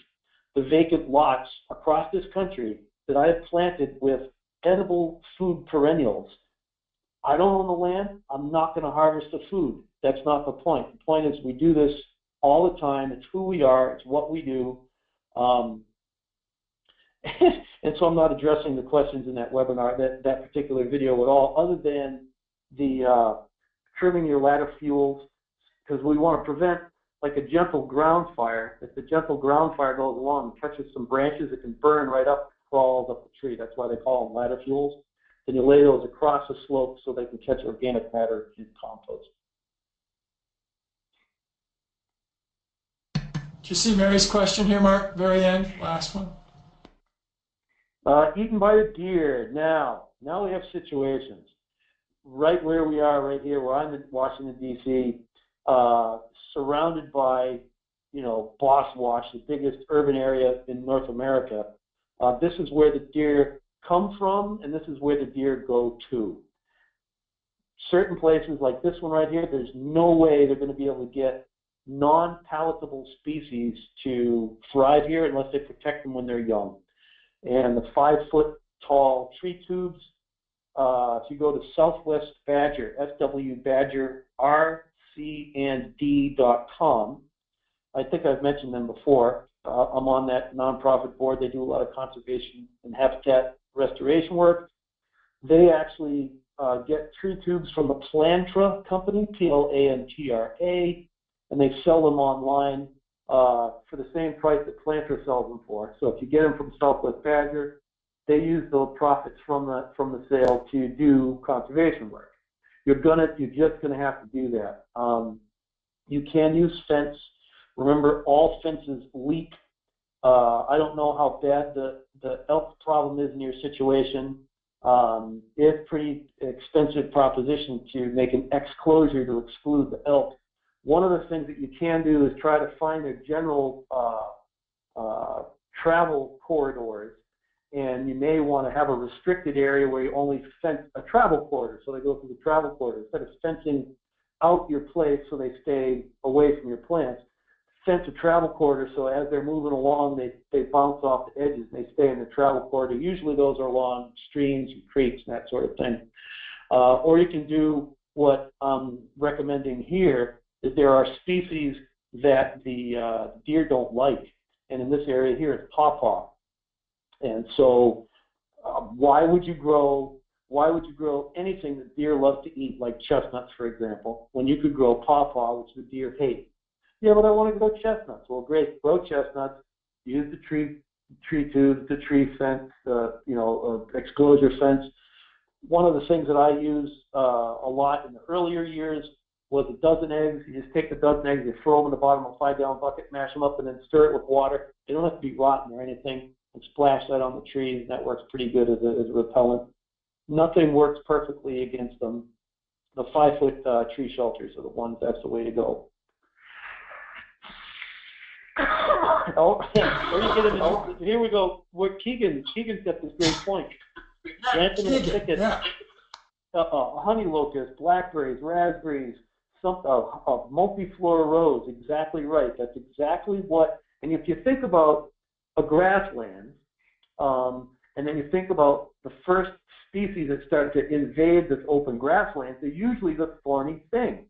the vacant lots across this country that I have planted with edible food perennials. I don't own the land. I'm not going to harvest the food. That's not the point. The point is we do this all the time. It's who we are. It's what we do. And so I'm not addressing the questions in that webinar, that particular video at all, other than the trimming your ladder fuels, because we want to prevent like a gentle ground fire. If the gentle ground fire goes along and catches some branches, it can burn right up, crawls up the tree. That's why they call them ladder fuels. Then you lay those across the slope so they can catch organic matter in compost. Did you see Mary's question here, Mark? Very end, last one. Eaten by the deer. Now we have situations. Right where we are right here, where I'm in Washington, D.C., surrounded by, Boss Wash, the biggest urban area in North America. This is where the deer come from, and this is where the deer go to. Certain places like this one right here, there's no way they're going to be able to get non-palatable species to thrive here unless they protect them when they're young. And the 5-foot-tall tree tubes, if you go to Southwest Badger, SW Badger, RCND.com, I think I've mentioned them before. I'm on that nonprofit board. They do a lot of conservation and habitat restoration work. They actually get tree tubes from the Plantra company, Plantra, and they sell them online for the same price that Plantra sells them for. So if you get them from Southwest Badger, they use those profits from the sale to do conservation work. You're just gonna have to do that. You can use fence. Remember, all fences leak. I don't know how bad the elk problem is in your situation. It's a pretty expensive proposition to make an exclosure to exclude the elk. One of the things that you can do is try to find their general travel corridors, and you may want to have a restricted area where you only fence a travel corridor, so they go through the travel corridor. Instead of fencing out your place so they stay away from your plants, fence a travel corridor so as they're moving along, they bounce off the edges and they stay in the travel corridor. Usually those are along streams and creeks and that sort of thing. Or you can do what I'm recommending here, is there are species that the deer don't like. And in this area here, it's pawpaw. And so why would you grow anything that deer love to eat, like chestnuts, for example, when you could grow pawpaw, which the deer hate? Yeah, but I want to grow chestnuts. Well, great, grow chestnuts. Use the tree tubes, the tree fence, exclosure fence. One of the things that I used a lot in the earlier years was a dozen eggs. You just take the dozen eggs, you throw them in the bottom of a 5-gallon bucket, mash them up, and then stir it with water. They don't have to be rotten or anything. And splash that on the trees. That works pretty good as a repellent. Nothing works perfectly against them. The 5-foot tree shelters are the ones. That's the way to go. Here we go. Keegan's got this great point. Planting in a thicket, honey locust, blackberries, raspberries, a multiflora rose, exactly right. That's exactly what, and if you think about a grassland, and then you think about the first species that start to invade this open grassland, they're usually the thorny things.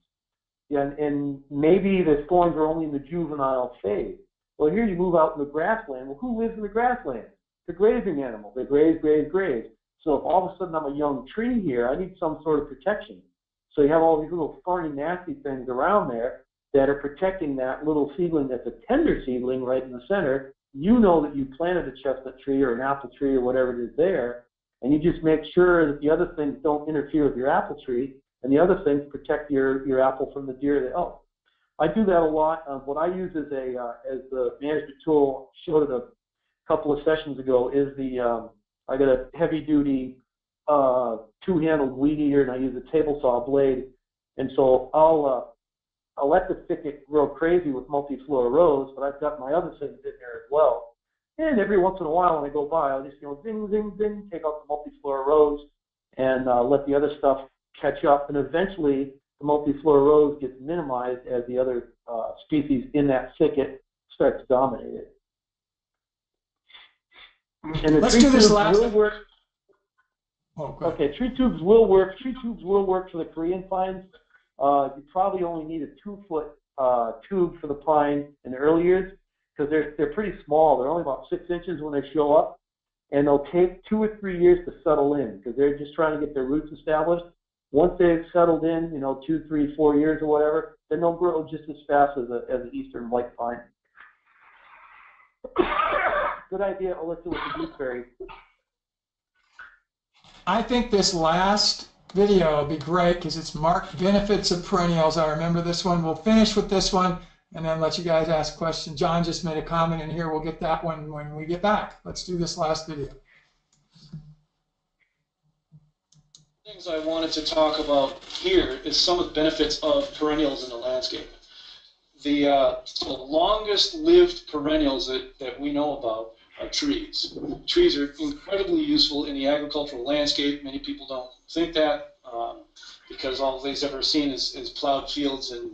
Yeah, and maybe the thorns are only in the juvenile phase. Well, here you move out in the grassland. Well, who lives in the grassland? The grazing animal. They graze, graze, graze. So if all of a sudden I'm a young tree here, I need some sort of protection. So you have all these little thorny, nasty things around there that are protecting that little seedling that's a tender seedling right in the center. You know that you planted a chestnut tree or an apple tree or whatever it is there, and you just make sure that the other things don't interfere with your apple tree, and the other things protect your apple from the deer. That, oh, I do that a lot. What I use as the management tool, showed it a couple of sessions ago, is I got a heavy-duty two-handled weed eater, and I use a table saw blade, and so I'll let the thicket grow crazy with multiflora rose, but I've got my other things in there as well. And every once in a while when I go by, I'll just, zing, zing, zing, take out the multiflora rose and let the other stuff catch up. And eventually the multiflora rose gets minimized as the other species in that thicket start to dominate it. And the Let's do this last. Will work. Oh, okay, tree tubes will work. Tree tubes will work for the Korean pines. You probably only need a 2-foot tube for the pine in the early years because they're pretty small. They're only about 6 inches when they show up, and they'll take 2 or 3 years to settle in because they're just trying to get their roots established. Once they've settled in, 2, 3, 4 years or whatever, then they'll grow just as fast as an eastern white pine. Good idea, Alyssa, with the gooseberry. I think this last video will be great because it's marked benefits of perennials. I remember this one. We'll finish with this one and then let you guys ask questions. John just made a comment in here. We'll get that one when we get back. Let's do this last video. Things I wanted to talk about here is some of the benefits of perennials in the landscape. The longest lived perennials that we know about are trees. Trees are incredibly useful in the agricultural landscape. Many people don't think that because all they've ever seen is plowed fields and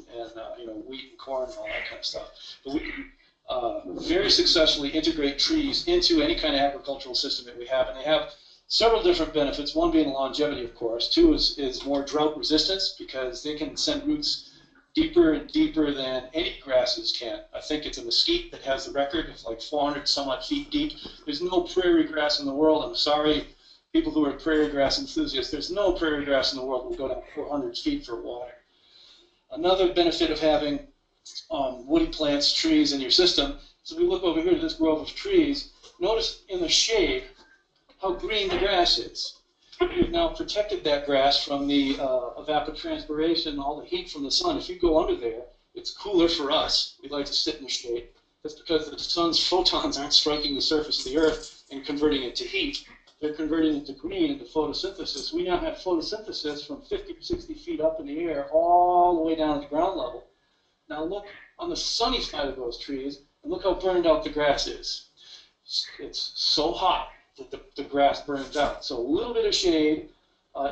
wheat and corn and all that kind of stuff. But we can very successfully integrate trees into any kind of agricultural system that we have, and they have several different benefits. One being longevity, of course. Two is more drought resistance because they can send roots deeper and deeper than any grasses can. I think it's a mesquite that has the record of like 400 some odd feet deep. There's no prairie grass in the world. I'm sorry, people who are prairie grass enthusiasts, there's no prairie grass in the world that will go down 400 feet for water. Another benefit of having woody plants, trees in your system, so we look over here at this grove of trees, notice in the shade how green the grass is. We've now protected that grass from the evapotranspiration, all the heat from the sun. If you go under there, it's cooler for us. We like to sit in the shade. That's because the sun's photons aren't striking the surface of the earth and converting it to heat. They're converting it to green into photosynthesis. We now have photosynthesis from 50 or 60 feet up in the air all the way down to ground level. Now look on the sunny side of those trees and look how burned out the grass is. It's so hot that the grass burns out. So a little bit of shade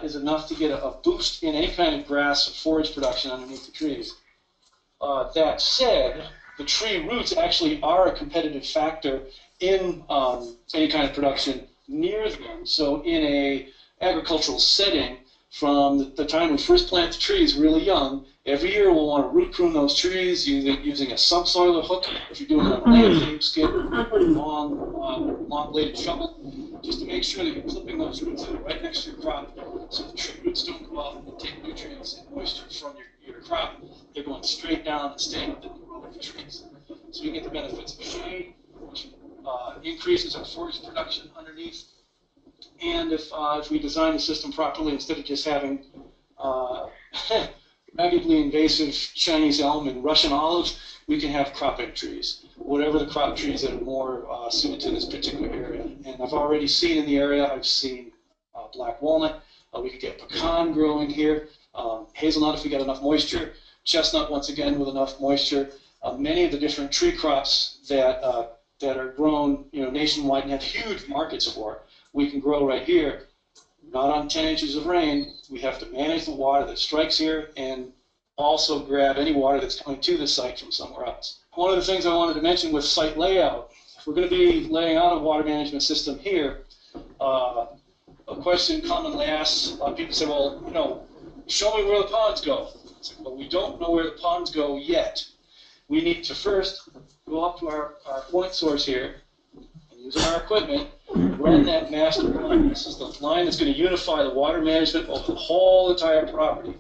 is enough to get a boost in any kind of grass or forage production underneath the trees. That said, the tree roots actually are a competitive factor in any kind of production near them. So in a agricultural setting, from the time we first plant the trees really young, every year we'll want to root prune those trees using a subsoiler hook. If you're doing a landscape skid, a long bladed shovel, just to make sure that you're clipping those roots that are right next to your crop, so the tree roots don't go out and take nutrients and moisture from your crop. They're going straight down and staying within the row of trees. So you get the benefits of shade, which increases our forage production underneath. And if we design the system properly, instead of just having raggedly invasive Chinese elm and Russian olive, we can have cropping trees, whatever the crop trees that are more suited to this particular area. And I've already seen in the area, I've seen black walnut. We could get pecan growing here, hazelnut if we get enough moisture, chestnut once again with enough moisture. Many of the different tree crops that are grown nationwide and have huge markets for, we can grow right here. Not on 10 inches of rain. We have to manage the water that strikes here, and also grab any water that's coming to the site from somewhere else. One of the things I wanted to mention with site layout, if we're going to be laying out a water management system here, a question commonly asked, people say, well, you know, show me where the ponds go. It's like, well, we don't know where the ponds go yet. We need to first go up to our point source here, and using our equipment, run that master line. This is the line that's going to unify the water management of the whole entire property.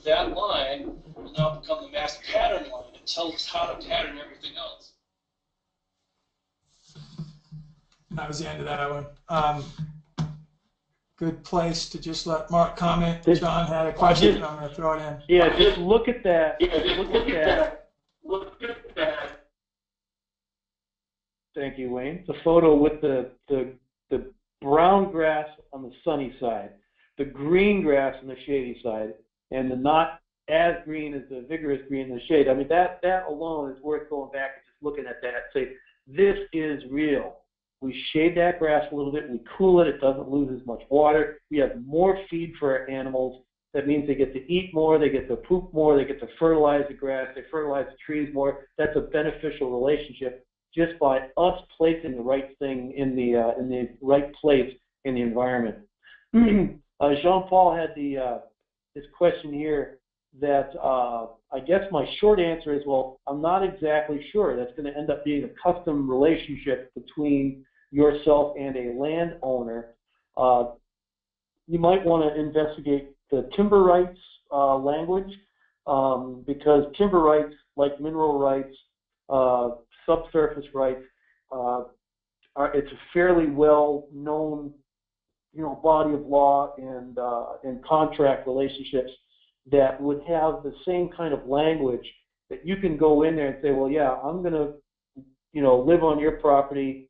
That line will now become the master pattern line and tell us how to pattern everything else. That was the end of that one. Good place to just let Mark comment. John had a question. I'm going to throw it in. Yeah, just look at that. Look at that. Thank you, Wayne. The photo with the brown grass on the sunny side, the green grass on the shady side, and the not as green as the vigorous green in the shade. I mean, that alone is worth going back and just looking at that and say, this is real. We shade that grass a little bit, we cool it, it doesn't lose as much water, we have more feed for our animals. That means they get to eat more, they get to poop more, they get to fertilize the grass, they fertilize the trees more. That's a beneficial relationship just by us placing the right thing in the right place in the environment. Jean-Paul had this question here that I guess my short answer is, well, I'm not exactly sure. That's going to end up being a custom relationship between yourself and a landowner. You might want to investigate the timber rights language, because timber rights, like mineral rights, subsurface rights, it's a fairly well-known, body of law and contract relationships that would have the same kind of language that you can go in there and say, well, yeah, I'm going to, live on your property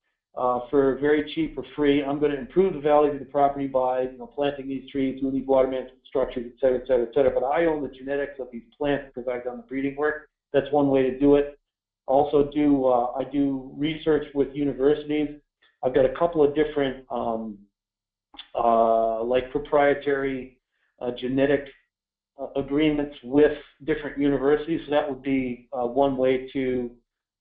for very cheap or free. I'm going to improve the value of the property by, planting these trees, doing these water management structures, et cetera, et cetera, et cetera. But I own the genetics of these plants because I've done the breeding work. That's one way to do it. Also, I do research with universities. I've got a couple of different, like proprietary genetic agreements with different universities. So that would be one way to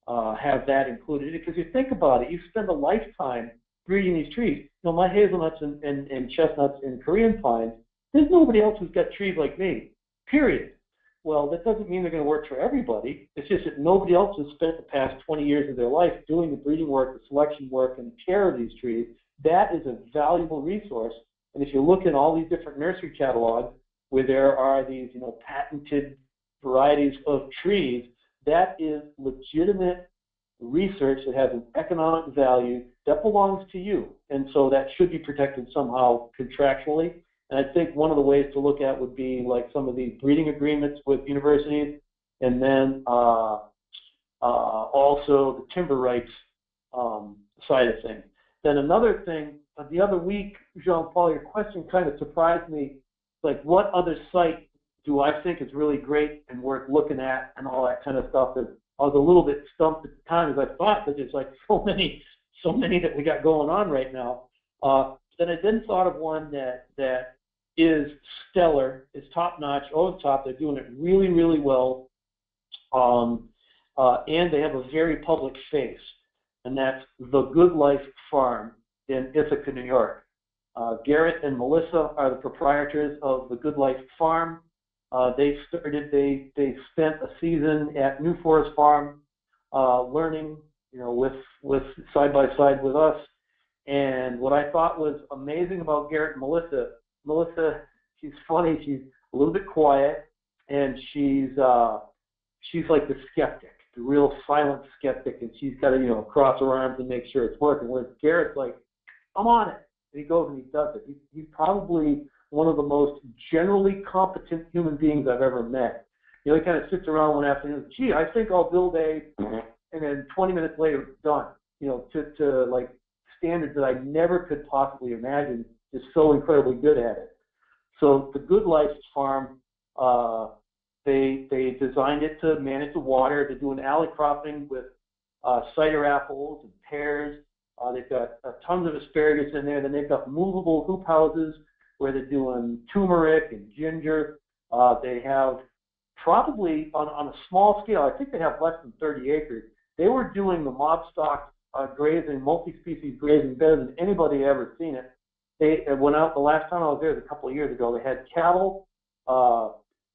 have that included. Because you think about it, you spend a lifetime breeding these trees. My hazelnuts and chestnuts and Korean pines, there's nobody else who's got trees like me, period. Well, that doesn't mean they're going to work for everybody. It's just that nobody else has spent the past 20 years of their life doing the breeding work, the selection work, and the care of these trees. That is a valuable resource. And if you look in all these different nursery catalogs where there are these, patented varieties of trees, that is legitimate research that has an economic value that belongs to you. And so that should be protected somehow contractually. And I think one of the ways to look at would be like some of these breeding agreements with universities, and then also the timber rights side of things. Then another thing, the other week, Jean-Paul, your question kind of surprised me. Like, what other site do I think is really great and worth looking at and all that kind of stuff? And I was a little bit stumped at the time, as I thought, that there's like so many that we got going on right now. Then I then thought of one that is stellar, is top-notch, over the top. They're doing it really, really well, and they have a very public face, and that's The Good Life Farm in Ithaca, New York. Garrett and Melissa are the proprietors of The Good Life Farm. They spent a season at New Forest Farm, learning, with side by side with us. And what I thought was amazing about Garrett and Melissa, she's funny. She's a little bit quiet, and she's like the skeptic, the real silent skeptic, and she's got to cross her arms and make sure it's working. Whereas Garrett's like, I'm on it, and he goes and he does it. He's probably one of the most generally competent human beings I've ever met. He kind of sits around one afternoon, gee, I think I'll build and then 20 minutes later, it's done. To like standards that I never could possibly imagine. Is so incredibly good at it. So the Good Life Farm, they designed it to manage the water. They're doing alley cropping with cider apples and pears. They've got tons of asparagus in there. Then they've got movable hoop houses where they're doing turmeric and ginger. They have probably on a small scale. I think they have less than 30 acres. They were doing the mob stock grazing, multi-species grazing better than anybody ever seen it. They went out the last time I was there was a couple of years ago. They had cattle,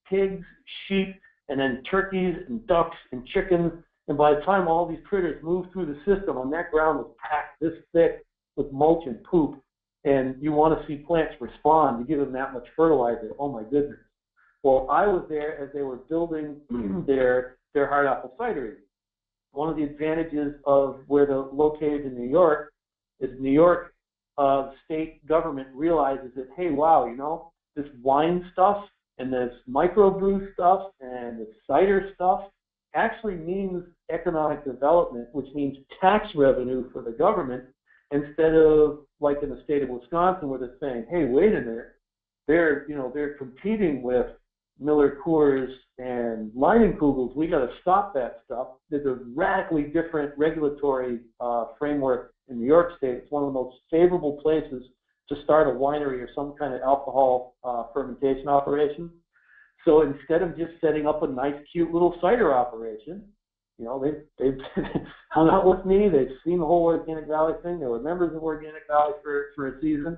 pigs, sheep, and then turkeys and ducks and chickens. And by the time all these critters moved through the system, and that ground was packed this thick with mulch and poop, and you want to see plants respond, you give them that much fertilizer. Oh my goodness. Well, I was there as they were building their hard apple cidery. One of the advantages of where they're located in New York is New York state government realizes that, hey, wow, you know, this wine stuff and this microbrew stuff and this cider stuff actually means economic development, which means tax revenue for the government, instead of like in the state of Wisconsin where they're saying, hey, wait a minute, they're competing with Miller Coors and Leinenkugels. We got to stop that stuff. There's a radically different regulatory framework in New York State. It's one of the most favorable places to start a winery or some kind of alcohol fermentation operation. So instead of just setting up a nice, cute little cider operation, you know, they've hung out with me. They've seen the whole Organic Valley thing. They were members of Organic Valley for a season.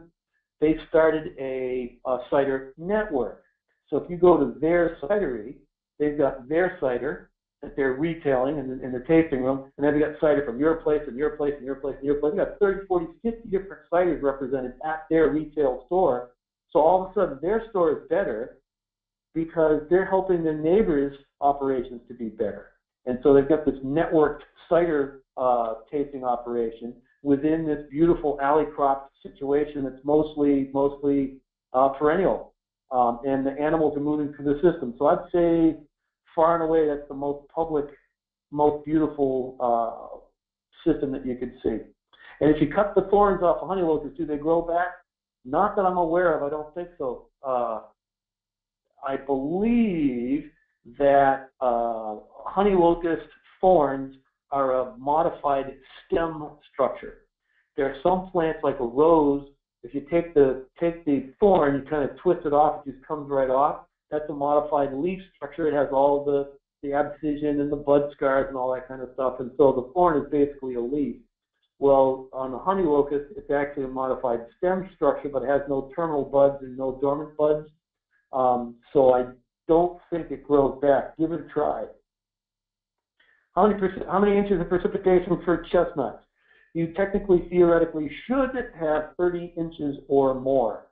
They started a cider network. So if you go to their cidery, they've got their cider that they're retailing in their tasting room, and then they've got cider from your place and your place and your place and your place. They've got 30, 40, 50 different ciders represented at their retail store. So all of a sudden their store is better because they're helping their neighbors' operations to be better. And so they've got this networked cider tasting operation within this beautiful alley crop situation that's mostly perennial. And the animals are moving through the system. So I'd say far and away that's the most public, most beautiful system that you could see. And if you cut the thorns off of honey locusts, do they grow back? Not that I'm aware of. I don't think so. I believe that honey locust thorns are a modified stem structure. There are some plants like a rose. If you take the thorn, you kind of twist it off, it just comes right off. That's a modified leaf structure. It has all the abscission and the bud scars and all that kind of stuff. And so the thorn is basically a leaf. Well, on the honey locust, it's actually a modified stem structure, but it has no terminal buds and no dormant buds. So I don't think it grows back. Give it a try. How many inches of precipitation for chestnuts? You technically, theoretically, should have 30 inches or more.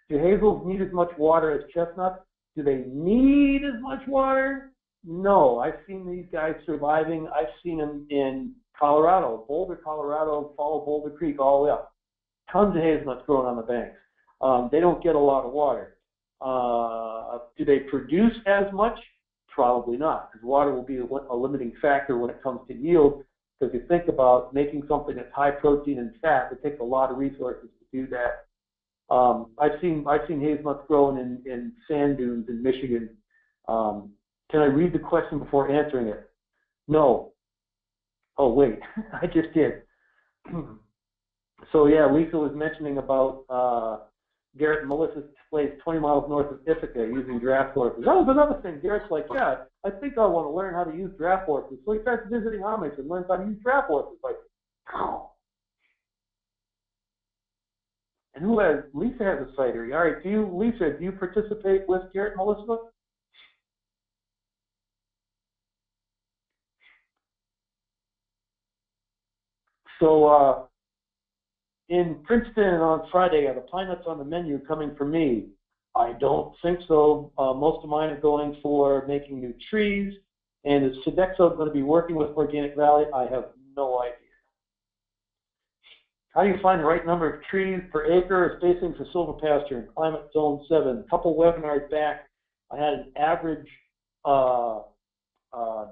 Do hazels need as much water as chestnuts? Do they need as much water? No. I've seen these guys surviving. I've seen them in Colorado, Boulder, Colorado, follow Boulder Creek all the way up. Tons of hazelnuts growing on the banks. They don't get a lot of water. Do they produce as much? Probably not, because water will be a limiting factor when it comes to yield. Because if you think about making something that's high protein and fat, it takes a lot of resources to do that. I've seen hazelnuts growing in sand dunes in Michigan. Can I read the question before answering it? No. Oh wait, I just did. So yeah, Lisa was mentioning about Garrett and Melissa's place 20 miles north of Ithaca using draft horses. That was another thing. Garrett's like, yeah, I think I want to learn how to use draft horses. So he starts visiting Amish and learns how to use draft horses. Like, oh. And Lisa has a cidery. All right, Lisa, do you participate with Garrett and Melissa? So in Princeton on Friday, are the pine nuts on the menu coming for me? I don't think so. Most of mine are going for making new trees. And is Sodexo going to be working with Organic Valley? I have no idea. How do you find the right number of trees per acre or spacing for silver pasture in climate zone 7? A couple webinars back, I had an average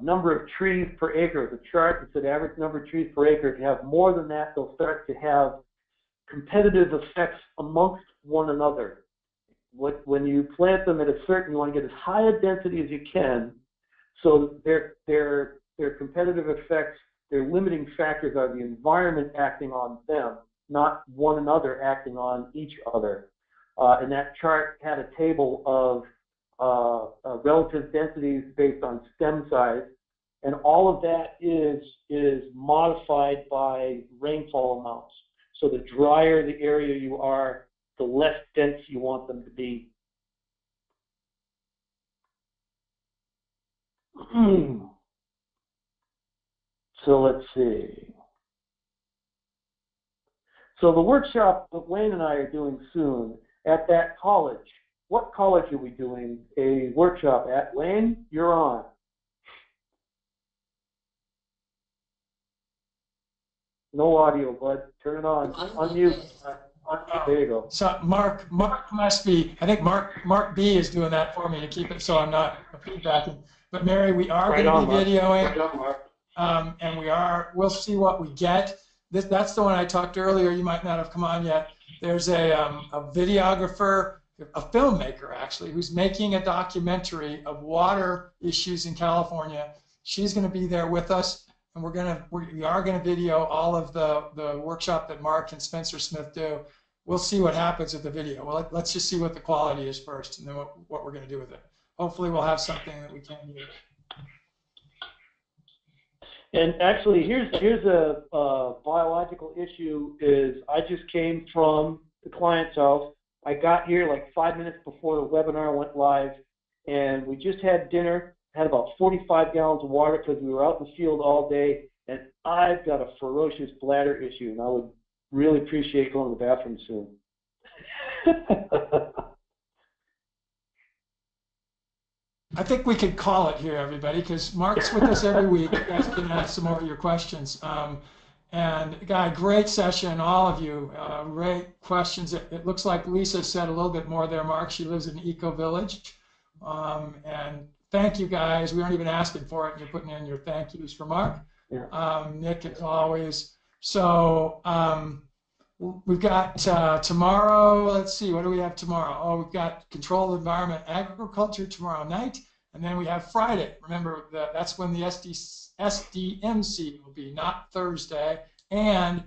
number of trees per acre. The chart that said average number of trees per acre. If you have more than that, they'll start to have competitive effects amongst one another. When you plant them at a certain, you want to get as high a density as you can, so their competitive effects, their limiting factors are the environment acting on them, not one another acting on each other. And that chart had a table of relative densities based on stem size, and all of that is modified by rainfall amounts. So the drier the area you are, the less dense you want them to be. So let's see. So the workshop that Wayne and I are doing soon at that college. What college are we doing a workshop at? Wayne, you're on. No audio, bud. Turn it on. Unmute. There you go. So Mark must be, I think Mark B is doing that for me to keep it so I'm not feedbacking. But Mary, we are going to be videoing. Right on, Mark. And we'll see what we get. That's the one I talked earlier. You might not have come on yet. There's a videographer, a filmmaker actually, who's making a documentary of water issues in California. She's going to be there with us, and we are going to video all of the workshop that Mark and Spencer Smith do. We'll see what happens with the video. Well, let's just see what the quality is first, and then what we're going to do with it. Hopefully, we'll have something that we can use. And actually, here's a biological issue. Is I just came from the client's house. I got here like 5 minutes before the webinar went live, and we just had dinner. Had about 45 gallons of water because we were out in the field all day. And I've got a ferocious bladder issue, and I would really appreciate going to the bathroom soon. I think we could call it here, everybody, because Mark's with us every week. You guys can ask some more of your questions. And Guy, great session, all of you. Great questions. It looks like Lisa said a little bit more there, Mark. She lives in Eco Village. And thank you, guys. We aren't even asking for it, and you're putting in your thank yous for Mark. Yeah. Nick, as always. So we've got tomorrow, let's see, what do we have tomorrow? Oh, we've got Controlled Environment Agriculture tomorrow night, and then we have Friday. Remember, that's when the SDMC will be, not Thursday, and